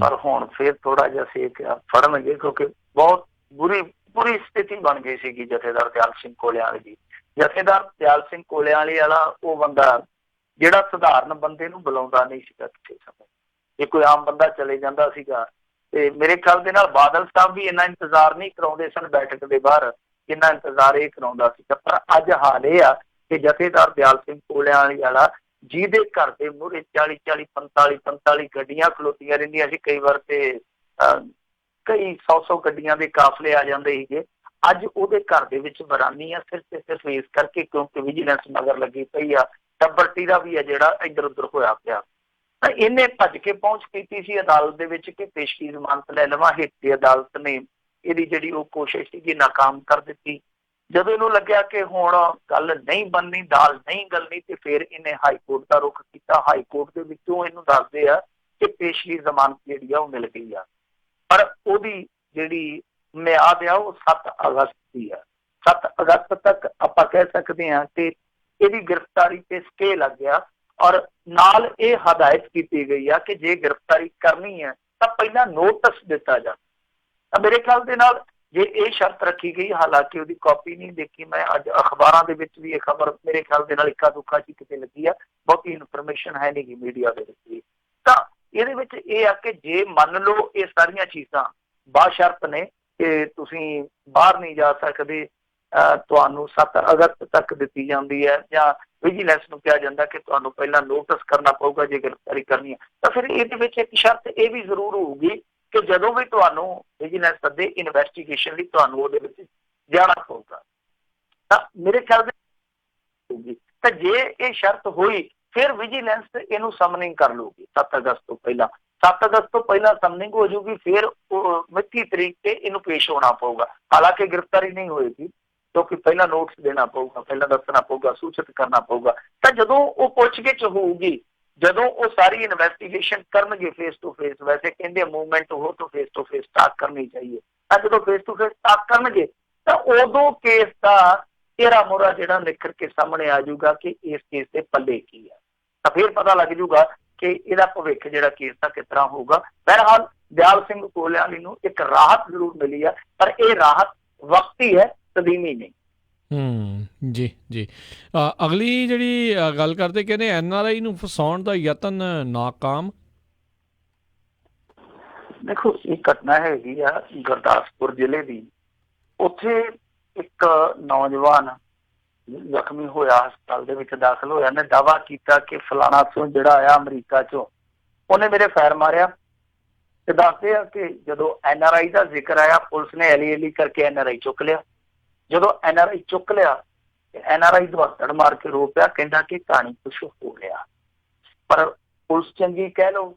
ਪਰ ਹੁਣ ਫਿਰ ਥੋੜਾ ਜਿਹਾ ਸੇਕ ਫੜਨਗੇ, ਕਿਉਂਕਿ ਬਹੁਤ ਬੁਰੀ ਸਥਿਤੀ ਬਣ ਗਈ ਸੀਗੀ ਜਥੇਦਾਰ ਦਿਆਲ ਸਿੰਘ ਕੋਲਿਆਂ ਵਾਲੀ ਦੀ। ਜਥੇਦਾਰ ਦਿਆਲ ਸਿੰਘ ਕੋਲਿਆਂ ਵਾਲਾ ਉਹ ਬੰਦਾ ਜਿਹੜਾ ਸਧਾਰਨ ਬੰਦੇ ਨੂੰ ਬੁਲਾਉਂਦਾ ਨਹੀਂ ਸੀਗਾ ਕਿਸੇ ਸਮੇਂ। ਜੇ ਕੋਈ ਆਮ ਬੰਦਾ ਚਲੇ ਜਾਂਦਾ ਸੀਗਾ ਤੇ ਮੇਰੇ ਖਿਆਲ ਦੇ ਨਾਲ ਬਾਦਲ ਸਾਹਿਬ ਵੀ ਇੰਨਾ ਇੰਤਜ਼ਾਰ ਨਹੀਂ ਕਰਾਉਂਦੇ ਸਨ ਬੈਠਕ ਦੇ ਬਾਹਰ, ਜਿੰਨਾ ਇੰਤਜ਼ਾਰ ਇਹ ਕਰਾਉਂਦਾ ਸੀਗਾ। ਪਰ ਅੱਜ ਹਾਲ ਇਹ ਆ ਕਿ ਜਥੇਦਾਰ ਦਿਆਲ ਸਿੰਘ ਕੋਲਿਆਂ ਵਾਲਾ ਜਿਹਦੇ ਘਰ ਦੇ ਮੂਹਰੇ 40 45 ਗੱਡੀਆਂ ਖਲੋਤੀਆਂ ਰਹਿੰਦੀਆਂ ਸੀ। ਕਈ ਵਾਰ ਤੇ ਕਈ 100 ਗੱਡੀਆਂ ਦੇ ਕਾਫਲੇ ਆ ਜਾਂਦੇ ਸੀਗੇ। ਅੱਜ ਉਹਦੇ ਘਰ ਦੇ ਵਿੱਚ ਬਰਾਨੀ ਆ ਸਿਰਫ ਤੇ ਸਿਰਫ ਇਸ ਕਰਕੇ ਕਿਉਂਕਿ ਵਿਜੀਲੈਂਸ ਮਗਰ ਲੱਗੀ ਪਈ ਆ। ਟੱਬਰ ਦਾ ਵੀ ਆ ਜਿਹੜਾ ਇੱਧਰ ਉੱਧਰ ਹੋਇਆ ਪਿਆ। ਤਾਂ ਇਹਨੇ ਭੱਜ ਕੇ ਪਹੁੰਚ ਕੀਤੀ ਸੀ ਅਦਾਲਤ ਦੇ ਵਿੱਚ ਕਿ ਪੇਸ਼ਗੀ ਜ਼ਮਾਨਤ ਲੈ ਲਵਾਂ। ਹੇਠਲੀ ਅਦਾਲਤ ਨੇ ਇਹਦੀ ਜਿਹੜੀ ਉਹ ਕੋਸ਼ਿਸ਼ ਸੀਗੀ ਨਾਕਾਮ ਕਰ ਦਿੱਤੀ। ਜਦੋਂ ਇਹਨੂੰ ਲੱਗਿਆ ਕਿ ਹੁਣ ਗੱਲ ਨਹੀਂ ਬਣਨੀ, ਦਾਲ ਨਹੀਂ ਗਲਣੀ, ਤੇ ਫਿਰ ਇਹਨੇ ਹਾਈ ਕੋਰਟ ਦਾ ਰੁਖ ਕੀਤਾ। ਹਾਈ ਕੋਰਟ ਦੇ ਵਿੱਚੋਂ ਇਹਨੂੰ ਦੱਸਦੇ ਆ ਕਿ ਪੇਸ਼ਗੀ ਜ਼ਮਾਨਤ ਜਿਹੜੀ ਆ ਉਹ ਮਿਲ ਗਈ ਆ, ਪਰ ਉਹਦੀ ਜਿਹੜੀ ਮਿਆਦ ਆ ਉਹ 7 ਅਗਸਤ ਦੀ ਆ। 7 ਅਗਸਤ ਤੱਕ ਆਪਾਂ ਕਹਿ ਸਕਦੇ ਹਾਂ ਕਿ ਇਹਦੀ ਗ੍ਰਿਫਤਾਰੀ ਤੇ ਸਟੇ ਲੱਗ ਗਿਆ ਔਰ ਨਾਲ ਇਹ ਹਦਾਇਤ ਕੀਤੀ ਗਈ ਆ ਕਿ ਜੇ ਗ੍ਰਿਫਤਾਰੀ ਕਰਨੀ ਹੈ ਤਾਂ ਪਹਿਲਾਂ ਨੋਟਿਸ ਦਿੱਤਾ ਜਾਵੇ। ਤਾਂ ਮੇਰੇ ਖਿਆਲ ਦੇ ਨਾਲ ਜੇ ਇਹ ਸ਼ਰਤ ਰੱਖੀ ਗਈ, ਹਾਲਾਂਕਿ ਉਹਦੀ ਕਾਪੀ ਨਹੀਂ ਦੇਖੀ ਮੈਂ, ਅੱਜ ਅਖਬਾਰਾਂ ਦੇ ਵਿੱਚ ਵੀ ਇਹ ਖਬਰ ਮੇਰੇ ਖਿਆਲ ਦੇ ਨਾਲ ਇੱਕਾ ਦੁੱਕਾ ਚ ਕਿਤੇ ਲੱਗੀ ਆ, ਬਹੁਤੀ ਇਨਫੋਰਮੇਸ਼ਨ ਹੈ ਨਹੀਂ ਗੀ ਮੀਡੀਆ ਦੇ ਵਿੱਚ ਵੀ। ਤਾਂ ਇਹਦੇ ਵਿੱਚ ਇਹ ਆ ਕਿ ਜੇ ਮੰਨ ਲਓ ਇਹ ਸਾਰੀਆਂ ਚੀਜ਼ਾਂ ਬਾਸ਼ਰਤ ਨੇ ਕਿ ਤੁਸੀਂ ਬਾਹਰ ਨਹੀਂ ਜਾ ਸਕਦੇ, ਤੁਹਾਨੂੰ 7 ਅਗਸਤ ਤੱਕ ਦਿੱਤੀ ਜਾਂਦੀ ਹੈ ਜਾਂ ਵਿਜੀਲੈਂਸ ਨੂੰ ਕਿਹਾ ਜਾਂਦਾ ਕਿ ਤੁਹਾਨੂੰ ਪਹਿਲਾਂ ਨੋਟਿਸ ਕਰਨਾ ਪਊਗਾ ਜੇ ਗ੍ਰਿਫਤਾਰੀ ਕਰਨੀ ਹੈ, ਤਾਂ ਫਿਰ ਇਹਦੇ ਵਿੱਚ ਇੱਕ ਸ਼ਰਤ ਇਹ ਵੀ ਜ਼ਰੂਰ ਹੋਊਗੀ ਕਿ ਜਦੋਂ ਵੀ ਤੁਹਾਨੂੰ ਵਿਜੀਲੈਂਸ ਸੱਦੇ ਇਨਵੈਸਟੀਗੇਸ਼ਨ ਲਈ ਤੁਹਾਨੂੰ ਉਹਦੇ ਵਿੱਚ ਜਾਣਾ ਪਊਗਾ। ਤਾਂ ਮੇਰੇ ਖਿਆਲ ਹੋਊਗੀ ਤਾਂ ਜੇ ਇਹ ਸ਼ਰਤ ਹੋਈ ਫਿਰ ਵਿਜੀਲੈਂਸ ਇਹਨੂੰ ਸਮਨਿੰਗ ਕਰ ਲਊਗੀ 7 ਅਗਸਤ ਤੋਂ ਪਹਿਲਾਂ। 7 ਅਗਸਤ ਤੋਂ ਪਹਿਲਾਂ ਸਮਨਿੰਗ ਹੋ ਜਾਊਗੀ, ਫਿਰ ਉਹ ਮਿੱਥੀ ਤਰੀਕ ਤੇ ਇਹਨੂੰ ਪੇਸ਼ ਹੋਣਾ ਪਊਗਾ। ਹਾਲਾਂਕਿ ਗ੍ਰਿਫਤਾਰੀ ਨਹੀਂ ਹੋਏਗੀ ਕਿਉਂਕਿ ਪਹਿਲਾਂ ਨੋਟਿਸ ਦੇਣਾ ਪਊਗਾ, ਪਹਿਲਾਂ ਦੱਸਣਾ ਪਊਗਾ, ਸੂਚਿਤ ਕਰਨਾ ਪਊਗਾ। ਤਾਂ ਜਦੋਂ ਉਹ ਪੁੱਛਗਿੱਛ ਹੋਊਗੀ, ਜਦੋਂ ਉਹ ਸਾਰੀ ਇਨਵੈਸਟੀਗੇਸ਼ਨ ਕਰਨਗੇ ਫੇਸ ਟੂ ਫੇਸ, ਵੈਸੇ ਕਹਿੰਦੇ ਮੂਵਮੈਂਟ ਹੋ ਤਾਂ ਫੇਸ ਟੂ ਫੇਸ ਟਾਕ ਕਰਨੀ ਚਾਹੀਏ, ਤਾਂ ਜਦੋਂ ਫੇਸ ਟੂ ਫੇਸ ਟਾਕ ਕਰਨਗੇ ਤਾਂ ਉਦੋਂ ਕੇਸ ਦਾ ਤੇਰਾ ਮੋਰਾ ਜਿਹੜਾ ਨਿਖਰ ਕੇ ਸਾਹਮਣੇ ਆ ਜਾਊਗਾ ਕਿ ਇਸ ਕੇਸ ਦੇ ਪੱਲੇ ਕੀ ਆ। ਤਾਂ ਫਿਰ ਪਤਾ ਲੱਗ ਜਾਊਗਾ ਕਿ ਇਹਦਾ ਭਵਿੱਖ ਜਿਹੜਾ ਕੇਸ ਦਾ ਕਿਸ ਤਰ੍ਹਾਂ ਹੋਊਗਾ। ਬਹਰਹਾਲ ਦਿਆਲ ਸਿੰਘ ਕੋਲਿਆਣੀ ਨੂੰ ਇੱਕ ਰਾਹਤ ਜ਼ਰੂਰ ਮਿਲੀ ਆ, ਪਰ ਇਹ ਰਾਹਤ ਵਕਤੀ ਹੈ, ਤਦੀਮੀ ਨਹੀਂ। ਜੀ ਜੀ। ਅਗਲੀ ਜਿਹੜੀ ਗੱਲ ਕਰਦੇ ਕਹਿੰਦੇ NRI ਨੂੰ ਫਸਾਉਣ ਦਾ ਯਤਨ ਨਾਕਾਮ। ਦੇਖੋ ਇਹ ਘਟਨਾ ਹੈਗੀ ਆ ਗੁਰਦਾਸਪੁਰ ਜ਼ਿਲ੍ਹੇ ਦੀ। ਉੱਥੇ ਇੱਕ ਨੌਜਵਾਨ ਜ਼ਖਮੀ ਹੋਇਆ, ਹਸਪਤਾਲ ਦੇ ਵਿੱਚ ਦਾਖਲ ਹੋਇਆ, ਨੇ ਦਾਅਵਾ ਕੀਤਾ ਕਿ ਫਲਾਣਾ ਤੋਂ ਜਿਹੜਾ ਆਇਆ ਅਮਰੀਕਾ ਚੋਂ ਉਹਨੇ ਮੇਰੇ ਫੈਰ ਮਾਰਿਆ। ਤੇ ਦੱਸਦੇ ਆ ਕਿ ਜਦੋਂ NRI ਦਾ ਜ਼ਿਕਰ ਆਇਆ ਪੁਲਿਸ ਨੇ ਐਲੀ ਕਰਕੇ NRI ਚੁੱਕ ਲਿਆ। ਜਦੋਂ NRI ਚੁੱਕ ਲਿਆ ਤੇ NRI ਦੁਹੱਤੜ ਮਾਰ ਕੇ ਰੋ ਪਿਆ, ਕਹਿੰਦਾ ਕਿ ਕਹਾਣੀ ਕੁਛ ਹੋ ਰਿਹਾ। ਪਰ ਪੁਲਿਸ ਚੰਗੀ ਕਹਿ ਲਓ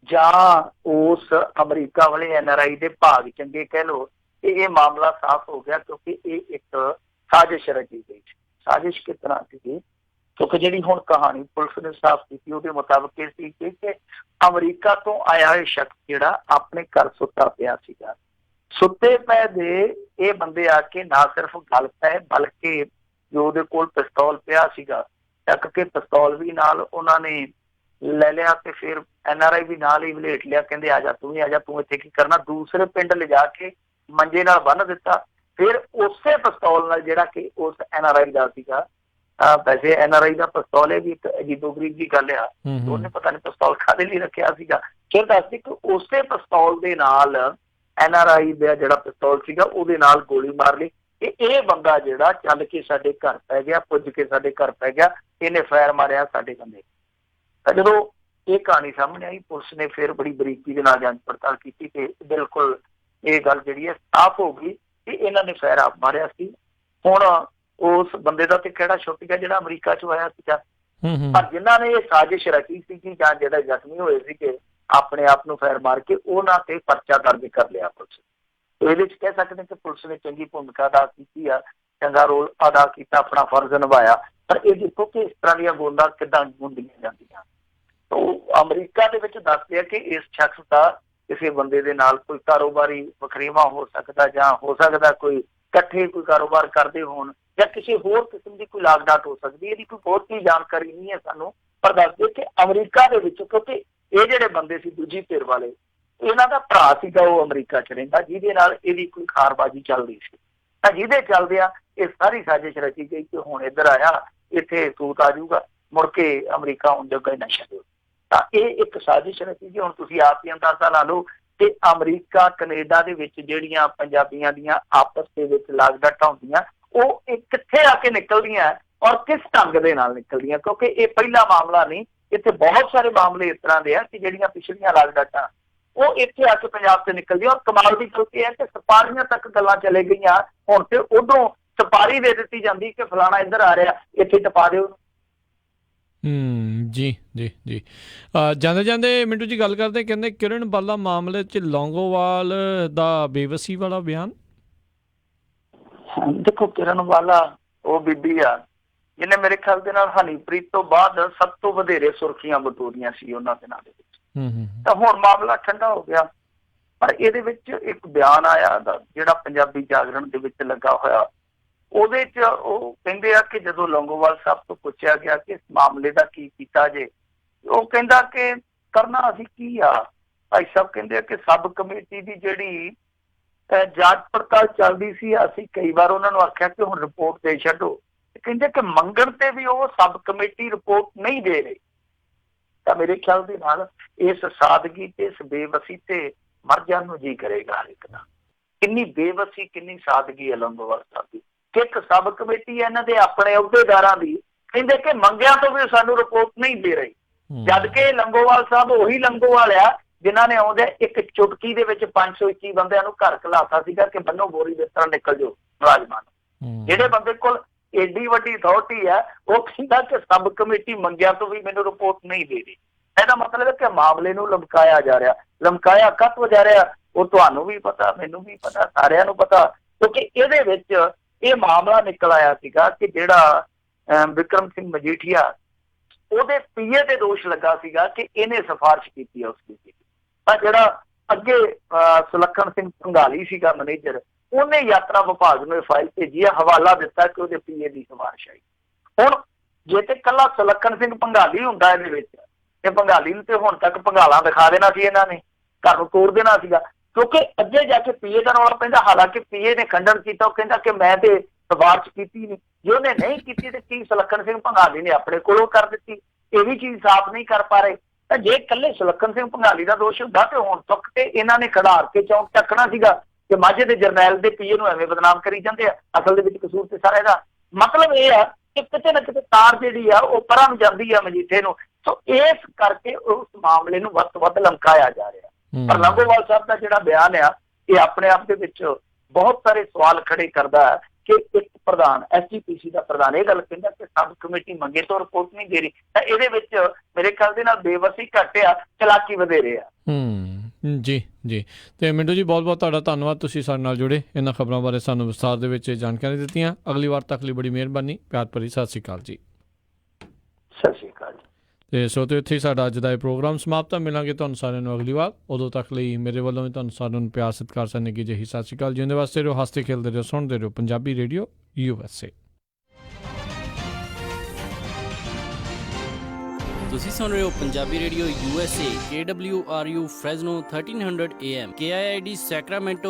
ਜਾਂ ਉਸ ਅਮਰੀਕਾ ਵਾਲੇ NRI ਦੇ ਭਾਗ ਚੰਗੇ ਕਹਿ ਲਓ, ਇਹ ਮਾਮਲਾ ਸਾਫ਼ ਹੋ ਗਿਆ ਕਿਉਂਕਿ ਇਹ ਇੱਕ ਸਾਜ਼ਿਸ਼ ਰਚੀ ਗਈ। ਸਾਜ਼ਿਸ਼ ਕਿਸ ਤਰ੍ਹਾਂ ਸੀਗੀ ਕਿਉਂਕਿ ਜਿਹੜੀ ਹੁਣ ਕਹਾਣੀ ਪੁਲਿਸ ਨੇ ਸਾਫ਼ ਕੀਤੀ ਉਹਦੇ ਮੁਤਾਬਕ ਇਹ ਸੀ ਕਿ ਅਮਰੀਕਾ ਤੋਂ ਆਇਆ ਇਹ ਸ਼ਖਸ ਜਿਹੜਾ ਆਪਣੇ ਘਰ ਸੁੱਤਾ ਪਿਆ ਸੀਗਾ। ਸੁੱਤੇ ਪਏ ਦੇ ਇਹ ਬੰਦੇ ਆ ਕੇ ਨਾ ਸਿਰਫ ਗੱਲ ਪਏ ਬਲਕਿ ਜੋ ਉਹਦੇ ਕੋਲ ਪਿਸਤੌਲ ਪਿਆ ਸੀਗਾ ਚੱਕ ਕੇ ਪਿਸਤੌਲ ਵੀ ਨਾਲ ਉਹਨਾਂ ਨੇ ਲੈ ਲਿਆ ਤੇ ਫਿਰ NRI ਵੀ ਨਾਲ ਹੀ ਵਲੇਟ ਲਿਆ। ਕਹਿੰਦੇ ਆ ਜਾ ਤੂੰ ਵੀ ਆ ਜਾ, ਤੂੰ ਇੱਥੇ ਕੀ ਕਰਨਾ। ਦੂਸਰੇ ਪਿੰਡ ਲਿਜਾ ਕੇ ਮੰਜੇ ਨਾਲ ਬੰਨ੍ਹ ਦਿੱਤਾ। ਫਿਰ ਉਸੇ ਪਿਸਤੌਲ ਨਾਲ ਜਿਹੜਾ ਕਿ ਉਸ NRI ਦਾ ਸੀਗਾ, ਵੈਸੇ NRI ਦਾ ਪਿਸਤੌਲ ਇਹ ਵੀ ਇੱਕ ਅਜੀਬੋ-ਗਰੀਬ ਦੀ ਗੱਲ ਆ, ਉਹਨੇ ਪਤਾ ਨਹੀਂ ਪਿਸਤੌਲ ਕਾਹਦੇ ਲਈ ਰੱਖਿਆ ਸੀਗਾ। ਫਿਰ ਦੱਸਦੇ ਕਿ ਉਸੇ ਪਿਸਤੌਲ ਦੇ ਨਾਲ NRI ਦਾ ਜਿਹੜਾ ਪਿਸਤੌਲ ਸੀਗਾ ਉਹਦੇ ਨਾਲ ਗੋਲੀ ਮਾਰ ਲਈ। ਇਹ ਬੰਦਾ ਜਿਹੜਾ ਚੱਲ ਕੇ ਸਾਡੇ ਘਰ ਪੈ ਗਿਆ, ਪੁੱਜ ਕੇ ਸਾਡੇ ਘਰ ਪੈ ਗਿਆ, ਇਹਨੇ ਫਾਇਰ ਮਾਰਿਆ ਸਾਡੇ ਬੰਦੇ। ਤਾਂ ਜਦੋਂ ਇਹ ਕਹਾਣੀ ਸਾਹਮਣੇ ਆਈ ਪੁਲਿਸ ਨੇ ਫਿਰ ਬੜੀ ਬਰੀਕੀ ਦੇ ਨਾਲ ਜਾਂਚ ਪੜਤਾਲ ਕੀਤੀ ਤੇ ਬਿਲਕੁਲ ਇਹ ਗੱਲ ਜਿਹੜੀ ਹੈ ਸਾਫ਼ ਹੋ ਗਈ ਕਿ ਇਹਨਾਂ ਨੇ ਫਾਇਰ ਆਪ ਮਾਰਿਆ ਸੀ। ਹੁਣ ਉਸ ਬੰਦੇ ਦਾ ਤੇ ਕਿਹੜਾ ਛੁੱਟ ਗਿਆ ਜਿਹੜਾ ਅਮਰੀਕਾ ਚੋਂ ਆਇਆ ਸੀਗਾ, ਪਰ ਜਿਨ੍ਹਾਂ ਨੇ ਇਹ ਸਾਜ਼ਿਸ਼ ਰਚੀ ਸੀ ਜਾਂ ਜਿਹੜੇ ਜ਼ਖਮੀ ਹੋਏ ਸੀਗੇ ਆਪਣੇ ਆਪ ਨੂੰ ਫਾਇਰ ਮਾਰ ਕੇ, ਉਹਨਾਂ ਤੇ ਪਰਚਾ ਦਰਜ ਕਰ ਲਿਆ ਪੁਲਿਸ। ਇਹਦੇ ਚ ਕਹਿ ਸਕਦੇ ਕਿ ਪੁਲਿਸ ਨੇ ਚੰਗੀ ਭੂਮਿਕਾ ਅਦਾ ਕੀਤੀ ਆ, ਚੰਗਾ ਰੋਲ ਅਦਾ ਕੀਤਾ, ਆਪਣਾ ਫਰਜ਼ ਨਿਭਾਇਆ। ਪਰ ਇਹ ਦੇਖੋ ਕਿ ਇਸ ਤਰ੍ਹਾਂ ਦੀਆਂ ਗੋਂਦਾਂ ਕਿੱਦਾਂ ਗੁੰਦੀਆਂ ਜਾਂਦੀਆਂ। ਉਹ ਅਮਰੀਕਾ ਦੇ ਵਿੱਚ ਦੱਸਦੇ ਆ ਕਿ ਇਸ ਸ਼ਖਸ ਦਾ ਕਿਸੇ ਬੰਦੇ ਦੇ ਨਾਲ ਕੋਈ ਕਾਰੋਬਾਰੀ ਵਖਰੇਵਾਂ ਹੋ ਸਕਦਾ ਜਾਂ ਹੋ ਸਕਦਾ ਕੋਈ ਇਕੱਠੇ ਕੋਈ ਕਾਰੋਬਾਰ ਕਰਦੇ ਹੋਣ ਜਾਂ ਕਿਸੇ ਹੋਰ ਕਿਸਮ ਦੀ ਕੋਈ ਲਾਗਡਾਟ ਹੋ ਸਕਦੀ। ਇਹਦੀ ਕੋਈ ਬਹੁਤੀ ਜਾਣਕਾਰੀ ਨਹੀਂ ਹੈ ਸਾਨੂੰ, ਪਰ ਦੱਸਦੇ ਕਿ ਅਮਰੀਕਾ ਦੇ ਵਿੱਚ ਕਿਉਂਕਿ ਇਹ ਜਿਹੜੇ ਬੰਦੇ ਸੀ ਦੂਜੀ ਧਿਰ ਵਾਲੇ, ਇਹਨਾਂ ਦਾ ਭਰਾ ਸੀਗਾ ਉਹ ਅਮਰੀਕਾ 'ਚ ਰਹਿੰਦਾ ਜਿਹਦੇ ਨਾਲ ਇਹਦੀ ਕੋਈ ਖਾਰਬਾਜ਼ੀ ਚੱਲ ਰਹੀ ਸੀ। ਤਾਂ ਜਿਹਦੇ ਚੱਲਦਿਆਂ ਇਹ ਸਾਰੀ ਸਾਜ਼ਿਸ਼ ਰਚੀ ਗਈ ਕਿ ਹੁਣ ਇੱਧਰ ਆਇਆ ਇੱਥੇ ਸੂਤ ਆ ਜਾਊਗਾ, ਮੁੜ ਕੇ ਅਮਰੀਕਾ ਹੁਣ ਜੋਗਾ ਹੀ ਨਾ ਛੱਡੋ। ਤਾਂ ਇਹ ਇੱਕ ਸਾਜ਼ਿਸ਼ ਰਚੀ ਗਈ। ਹੁਣ ਤੁਸੀਂ ਆਪ ਹੀ ਅੰਦਾਜ਼ਾ ਲਾ ਲਓ ਕਿ ਅਮਰੀਕਾ ਕੈਨੇਡਾ ਦੇ ਵਿੱਚ ਜਿਹੜੀਆਂ ਪੰਜਾਬੀਆਂ ਦੀਆਂ ਆਪਸ ਦੇ ਵਿੱਚ ਲਾਗਡਾਟਾਂ ਹੁੰਦੀਆਂ ਉਹ ਇਹ ਕਿੱਥੇ ਆ ਕੇ ਨਿਕਲਦੀਆਂ ਔਰ ਕਿਸ ਢੰਗ ਦੇ ਨਾਲ ਨਿਕਲਦੀਆਂ, ਕਿਉਂਕਿ ਇਹ ਪਹਿਲਾ ਮਾਮਲਾ ਨਹੀਂ, ਇੱਥੇ ਬਹੁਤ ਸਾਰੇ ਮਾਮਲੇ ਇਸ ਤਰ੍ਹਾਂ ਦੇ ਆ ਕਿ ਜਿਹੜੀਆਂ ਪਿਛਲੀਆਂ ਰਾਜਡਾਟਾਂ ਉਹ ਇੱਥੇ ਆ ਕੇ ਪੰਜਾਬ 'ਚ ਨਿਕਲਦੀਆਂ। ਔਰ ਕਮਾਲ ਦੀ ਗੱਲ ਇਹ ਹੈ ਕਿ ਸਪਾਰੀਆਂ ਤੱਕ ਗੱਲਾਂ ਚਲੇ ਗਈਆਂ, ਹੁਣ ਤੇ ਉਦੋਂ ਸਪਾਰੀ ਦੇ ਦਿੱਤੀ ਜਾਂਦੀ ਕਿ ਫਲਾਣਾ ਇੱਧਰ ਆ ਰਿਹਾ, ਇੱਥੇ ਟਪਾ ਦਿਓ। ਜੀ ਜੀ ਜੀ ਜਾਂਦੇ ਜਾਂਦੇ ਮਿੰਟੂ ਜੀ ਗੱਲ ਕਰਦੇ, ਕਹਿੰਦੇ ਕਿਰਨ ਬਾਲਾ ਮਾਮਲੇ 'ਚ ਲੌਂਗੋਵਾਲ ਦਾ ਬੇਵਸੀ ਵਾਲਾ ਬਿਆਨ। ਦੇਖੋ ਕਿਰਨ ਬਾਲਾ ਉਹ ਬੀਬੀ ਆ ਜਿਹਨੇ ਮੇਰੇ ਖਿਆਲ ਦੇ ਨਾਲ ਹਨੀਪ੍ਰੀਤ ਤੋਂ ਬਾਅਦ ਸਭ ਤੋਂ ਵਧੇਰੇ ਸੁਰਖੀਆਂ ਬਟੋਰੀਆਂ ਸੀ ਉਹਨਾਂ ਦਿਨਾਂ ਦੇ ਵਿੱਚ। ਤਾਂ ਹੁਣ ਮਾਮਲਾ ਠੰਡਾ ਹੋ ਗਿਆ, ਪਰ ਇਹਦੇ ਵਿੱਚ ਇੱਕ ਬਿਆਨ ਆਇਆ ਜਿਹੜਾ ਪੰਜਾਬੀ ਜਾਗਰਣ ਦੇ ਵਿੱਚ ਲੱਗਾ ਹੋਇਆ, ਉਹਦੇ 'ਚ ਉਹ ਕਹਿੰਦੇ ਆ ਕਿ ਜਦੋਂ ਲੌਂਗੋਵਾਲ ਸਾਹਿਬ ਤੋਂ ਪੁੱਛਿਆ ਗਿਆ ਕਿ ਇਸ ਮਾਮਲੇ ਦਾ ਕੀ ਕੀਤਾ ਜੇ, ਉਹ ਕਹਿੰਦਾ ਕਿ ਕਰਨਾ ਅਸੀਂ ਕੀ ਆ। ਭਾਈ ਸਾਹਿਬ ਕਹਿੰਦੇ ਆ ਕਿ ਸਬ ਕਮੇਟੀ ਦੀ ਜਿਹੜੀ ਜਾਂਚ ਪੜਤਾਲ ਚੱਲਦੀ ਸੀ, ਅਸੀਂ ਕਈ ਵਾਰ ਉਹਨਾਂ ਨੂੰ ਆਖਿਆ ਕਿ ਹੁਣ ਰਿਪੋਰਟ ਦੇ ਛੱਡੋ, ਕਹਿੰਦੇ ਕਿ ਮੰਗਣ ਤੇ ਵੀ ਉਹ ਸਬ ਕਮੇਟੀ ਰਿਪੋਰਟ ਨਹੀਂ ਦੇ ਰਹੀ। ਤਾਂ ਮੇਰੇ ਖਿਆਲ ਦੇ ਨਾਲ ਇਸ ਸਾਦਗੀ ਤੇ ਇਸ ਬੇਵਸੀ ਤੇ ਮਰ ਜਾਣ ਨੂੰ ਜੀ ਕਰੇਗਾ ਹਰ ਇੱਕ ਦਾ। ਕਿੰਨੀ ਬੇਵਸੀ ਕਿੰਨੀ ਸਾਦਗੀ ਹੈ ਲੌਂਗੋਵਾਲ ਸਾਹਿਬ ਦੀ ਕਿ ਇੱਕ ਸਬ ਕਮੇਟੀ ਹੈ ਇਹਨਾਂ ਦੇ ਆਪਣੇ ਅਹੁਦੇਦਾਰਾਂ ਦੀ, ਕਹਿੰਦੇ ਕਿ ਮੰਗਿਆਂ ਤੋਂ ਵੀ ਸਾਨੂੰ ਰਿਪੋਰਟ ਨਹੀਂ ਦੇ ਰਹੀ, ਜਦ ਕਿ ਲੌਂਗੋਵਾਲ ਸਾਹਿਬ ਉਹੀ ਲੌਂਗੋਵਾਲ ਆ ਜਿਨ੍ਹਾਂ ਨੇ ਆਉਂਦੇ ਇੱਕ ਚੁਟਕੀ ਦੇ ਵਿੱਚ 521 ਬੰਦਿਆਂ ਨੂੰ ਘਰ ਘਲਾਤਾ ਸੀਗਾ ਕਿ ਬੰਨੋ ਬੋਰੀ ਦੇ ਤਰ੍ਹਾਂ ਨਿਕਲ ਜਾਓ ਮੁਲਾਜ਼ਮਾਂ ਨੂੰ। ਜਿਹੜੇ ਬੰਦੇ ਕੋਲ ਏਡੀ ਵੱਡੀ ਅਥਾਰਟੀ ਹੈ ਉਹ ਕਹਿੰਦਾ ਕਿ ਸਬ ਕਮੇਟੀ ਮੰਗਿਆਂ ਤੋਂ ਵੀ ਮੈਨੂੰ ਰਿਪੋਰਟ ਨਹੀਂ ਦੇ ਰਹੀ। ਇਹਦਾ ਮਤਲਬ ਹੈ ਕਿ ਮਾਮਲੇ ਨੂੰ ਲਮਕਾਇਆ ਜਾ ਰਿਹਾ। ਲਮਕਾਇਆ ਕਦੋਂ ਜਾ ਰਿਹਾ ਉਹ ਤੁਹਾਨੂੰ ਵੀ ਪਤਾ, ਮੈਨੂੰ ਵੀ ਪਤਾ, ਸਾਰਿਆਂ ਨੂੰ ਪਤਾ, ਕਿਉਂਕਿ ਇਹਦੇ ਵਿੱਚ ਇਹ ਮਾਮਲਾ ਨਿਕਲ ਆਇਆ ਸੀਗਾ ਕਿ ਜਿਹੜਾ ਵਿਕਰਮ ਸਿੰਘ ਮਜੀਠੀਆ ਉਹਦੇ ਪੀਏ ਤੇ ਦੋਸ਼ ਲੱਗਾ ਸੀਗਾ ਕਿ ਇਹਨੇ ਸਿਫਾਰਿਸ਼ ਕੀਤੀ ਹੈ ਉਸਦੀ। ਤਾਂ ਜਿਹੜਾ ਅੱਗੇ ਸੁਲੱਖਣ ਸਿੰਘ ਭੰਗਾਲੀ ਸੀਗਾ ਮੈਨੇਜਰ, ਉਹਨੇ ਯਾਤਰਾ ਵਿਭਾਗ ਨੂੰ ਇਹ ਫਾਈਲ ਭੇਜੀ ਹੈ, ਹਵਾਲਾ ਦਿੱਤਾ ਕਿ ਉਹਦੇ ਪੀਏ ਦੀ ਸਿਫਾਰਿਸ਼ ਆਈ। ਹੁਣ ਜੇ ਤੇ ਕੱਲਾ ਸੁਲੱਖਣ ਸਿੰਘ ਭੰਗਾਲੀ ਹੁੰਦਾ ਇਹਦੇ ਵਿੱਚ, ਤੇ ਭੰਗਾਲੀ ਨੂੰ ਤੇ ਹੁਣ ਤੱਕ ਭੰਗਾਲਾ ਦਿਖਾ ਦੇਣਾ ਸੀ ਇਹਨਾਂ ਨੇ, ਘਰ ਨੂੰ ਤੋੜ ਦੇਣਾ ਸੀਗਾ, ਕਿਉਂਕਿ ਅੱਗੇ ਜਾ ਕੇ ਪੀਏ ਦਾ ਰੌਲਾ ਪੈਂਦਾ। ਹਾਲਾਂਕਿ ਪੀਏ ਨੇ ਖੰਡਨ ਕੀਤਾ, ਉਹ ਕਹਿੰਦਾ ਕਿ ਮੈਂ ਤੇ ਸਿਫਾਰਿਸ਼ ਕੀਤੀ ਨਹੀਂ। ਜੇ ਉਹਨੇ ਨਹੀਂ ਕੀਤੀ ਤੇ ਕੀ ਸੁਲੱਖਣ ਸਿੰਘ ਭੰਗਾਲੀ ਨੇ ਆਪਣੇ ਕੋਲੋਂ ਕਰ ਦਿੱਤੀ? ਇਹ ਵੀ ਚੀਜ਼ ਸਾਫ਼ ਨਹੀਂ ਕਰ ਪਾ ਰਹੇ। ਤਾਂ ਜੇ ਇਕੱਲੇ ਸੁਲੱਖਣ ਸਿੰਘ ਭੰਗਾਲੀ ਦਾ ਦੋਸ਼ ਹੁੰਦਾ ਤੇ ਹੁਣ ਤੱਕ ਤੇ ਇਹਨਾਂ ਨੇ ਖੜਾਰ ਕੇ ਚੌਂਕ ਚੱਕਣਾ ਸੀਗਾ ਕਿ ਮਾਝੇ ਦੇ ਜਰਨੈਲ ਦੇ ਪੀਏ ਨੂੰ ਐਵੇਂ ਬਦਨਾਮ ਕਰੀ ਜਾਂਦੇ ਆ। ਅਸਲ ਦੇ ਵਿੱਚ ਕਸੂਰ ਤੇ ਸਾਰਾ ਇਹਦਾ। ਮਤਲਬ ਇਹ ਆ ਕਿ ਕਿਤੇ ਨਾ ਕਿਤੇ ਤਾਰ ਜਿਹੜੀ ਆ ਉਹ ਪਰਾਂ ਨੂੰ ਜਾਂਦੀ ਆ ਮਜੀਠੇ ਨੂੰ। ਸੋ ਇਸ ਕਰਕੇ ਉਸ ਮਾਮਲੇ ਨੂੰ ਵੱਧ ਤੋਂ ਵੱਧ ਲਮਕਾਇਆ ਜਾ ਰਿਹਾ। ਪਰ ਲੌਂਗੋਵਾਲ ਸਾਹਿਬ ਦਾ ਜਿਹੜਾ ਬਿਆਨ ਆ ਇਹ ਆਪਣੇ ਆਪ ਦੇ ਵਿੱਚ ਬਹੁਤ ਸਾਰੇ ਸਵਾਲ ਖੜੇ ਕਰਦਾ ਹੈ ਕਿ ਇੱਕ ਪ੍ਰਧਾਨ SGPC ਦਾ ਪ੍ਰਧਾਨ ਇਹ ਗੱਲ ਕਹਿੰਦਾ ਕਿ ਸਬ ਕਮੇਟੀ ਮੰਗੇ ਤੋਂ ਰਿਪੋਰਟ ਨਹੀਂ ਦੇ ਰਹੀ। ਤਾਂ ਇਹਦੇ ਵਿੱਚ ਮੇਰੇ ਖਿਆਲ ਦੇ ਨਾਲ ਬੇਵਸੀ ਘੱਟ ਆ, ਚਲਾਕੀ ਵਧੇਰੇ ਆ। ਜੀ ਜੀ। ਤੇ ਮਿੰਟੂ ਜੀ ਬਹੁਤ ਬਹੁਤ ਤੁਹਾਡਾ ਧੰਨਵਾਦ, ਤੁਸੀਂ ਸਾਡੇ ਨਾਲ ਜੁੜੇ, ਇਹਨਾਂ ਖਬਰਾਂ ਬਾਰੇ ਸਾਨੂੰ ਵਿਸਥਾਰ ਦੇ ਵਿੱਚ ਜਾਣਕਾਰੀ ਦਿੱਤੀਆਂ। ਅਗਲੀ ਵਾਰ ਤੱਕ ਲਈ ਬੜੀ ਮਿਹਰਬਾਨੀ, ਪਿਆਰ ਭਰੀ ਸਤਿ ਸ਼੍ਰੀ ਅਕਾਲ ਜੀ। ਸਤਿ ਸ਼੍ਰੀ ਅਕਾਲ ਜੀ। ਤੇ ਸੋ ਤੇ ਇੱਥੇ ਸਾਡਾ ਅੱਜ ਦਾ ਇਹ ਪ੍ਰੋਗਰਾਮ ਸਮਾਪਤ ਹੈ। ਮਿਲਾਂਗੇ ਤੁਹਾਨੂੰ ਸਾਰਿਆਂ ਨੂੰ ਅਗਲੀ ਵਾਰ। ਉਦੋਂ ਤੱਕ ਲਈ ਮੇਰੇ ਵੱਲੋਂ ਵੀ ਤੁਹਾਨੂੰ ਸਾਰਿਆਂ ਨੂੰ ਪਿਆਰ ਸਤਿਕਾਰ ਸਨ ਕੀ ਜਿਹੀ ਸਤਿ ਸ਼੍ਰੀ ਅਕਾਲ। ਜਿਉਂਦੇ ਵਾਸਤੇ ਰਹੋ, ਹੱਸਦੇ ਖੇਲਦੇ ਰਹੋ, ਸੁਣਦੇ ਰਹੋ ਪੰਜਾਬੀ ਰੇਡੀਓ USA। ਤੁਸੀਂ ਸੁਣ ਰਹੇ ਹੋ Punjabi radio USA KWRU Fresno 1300 AM KIID Sacramento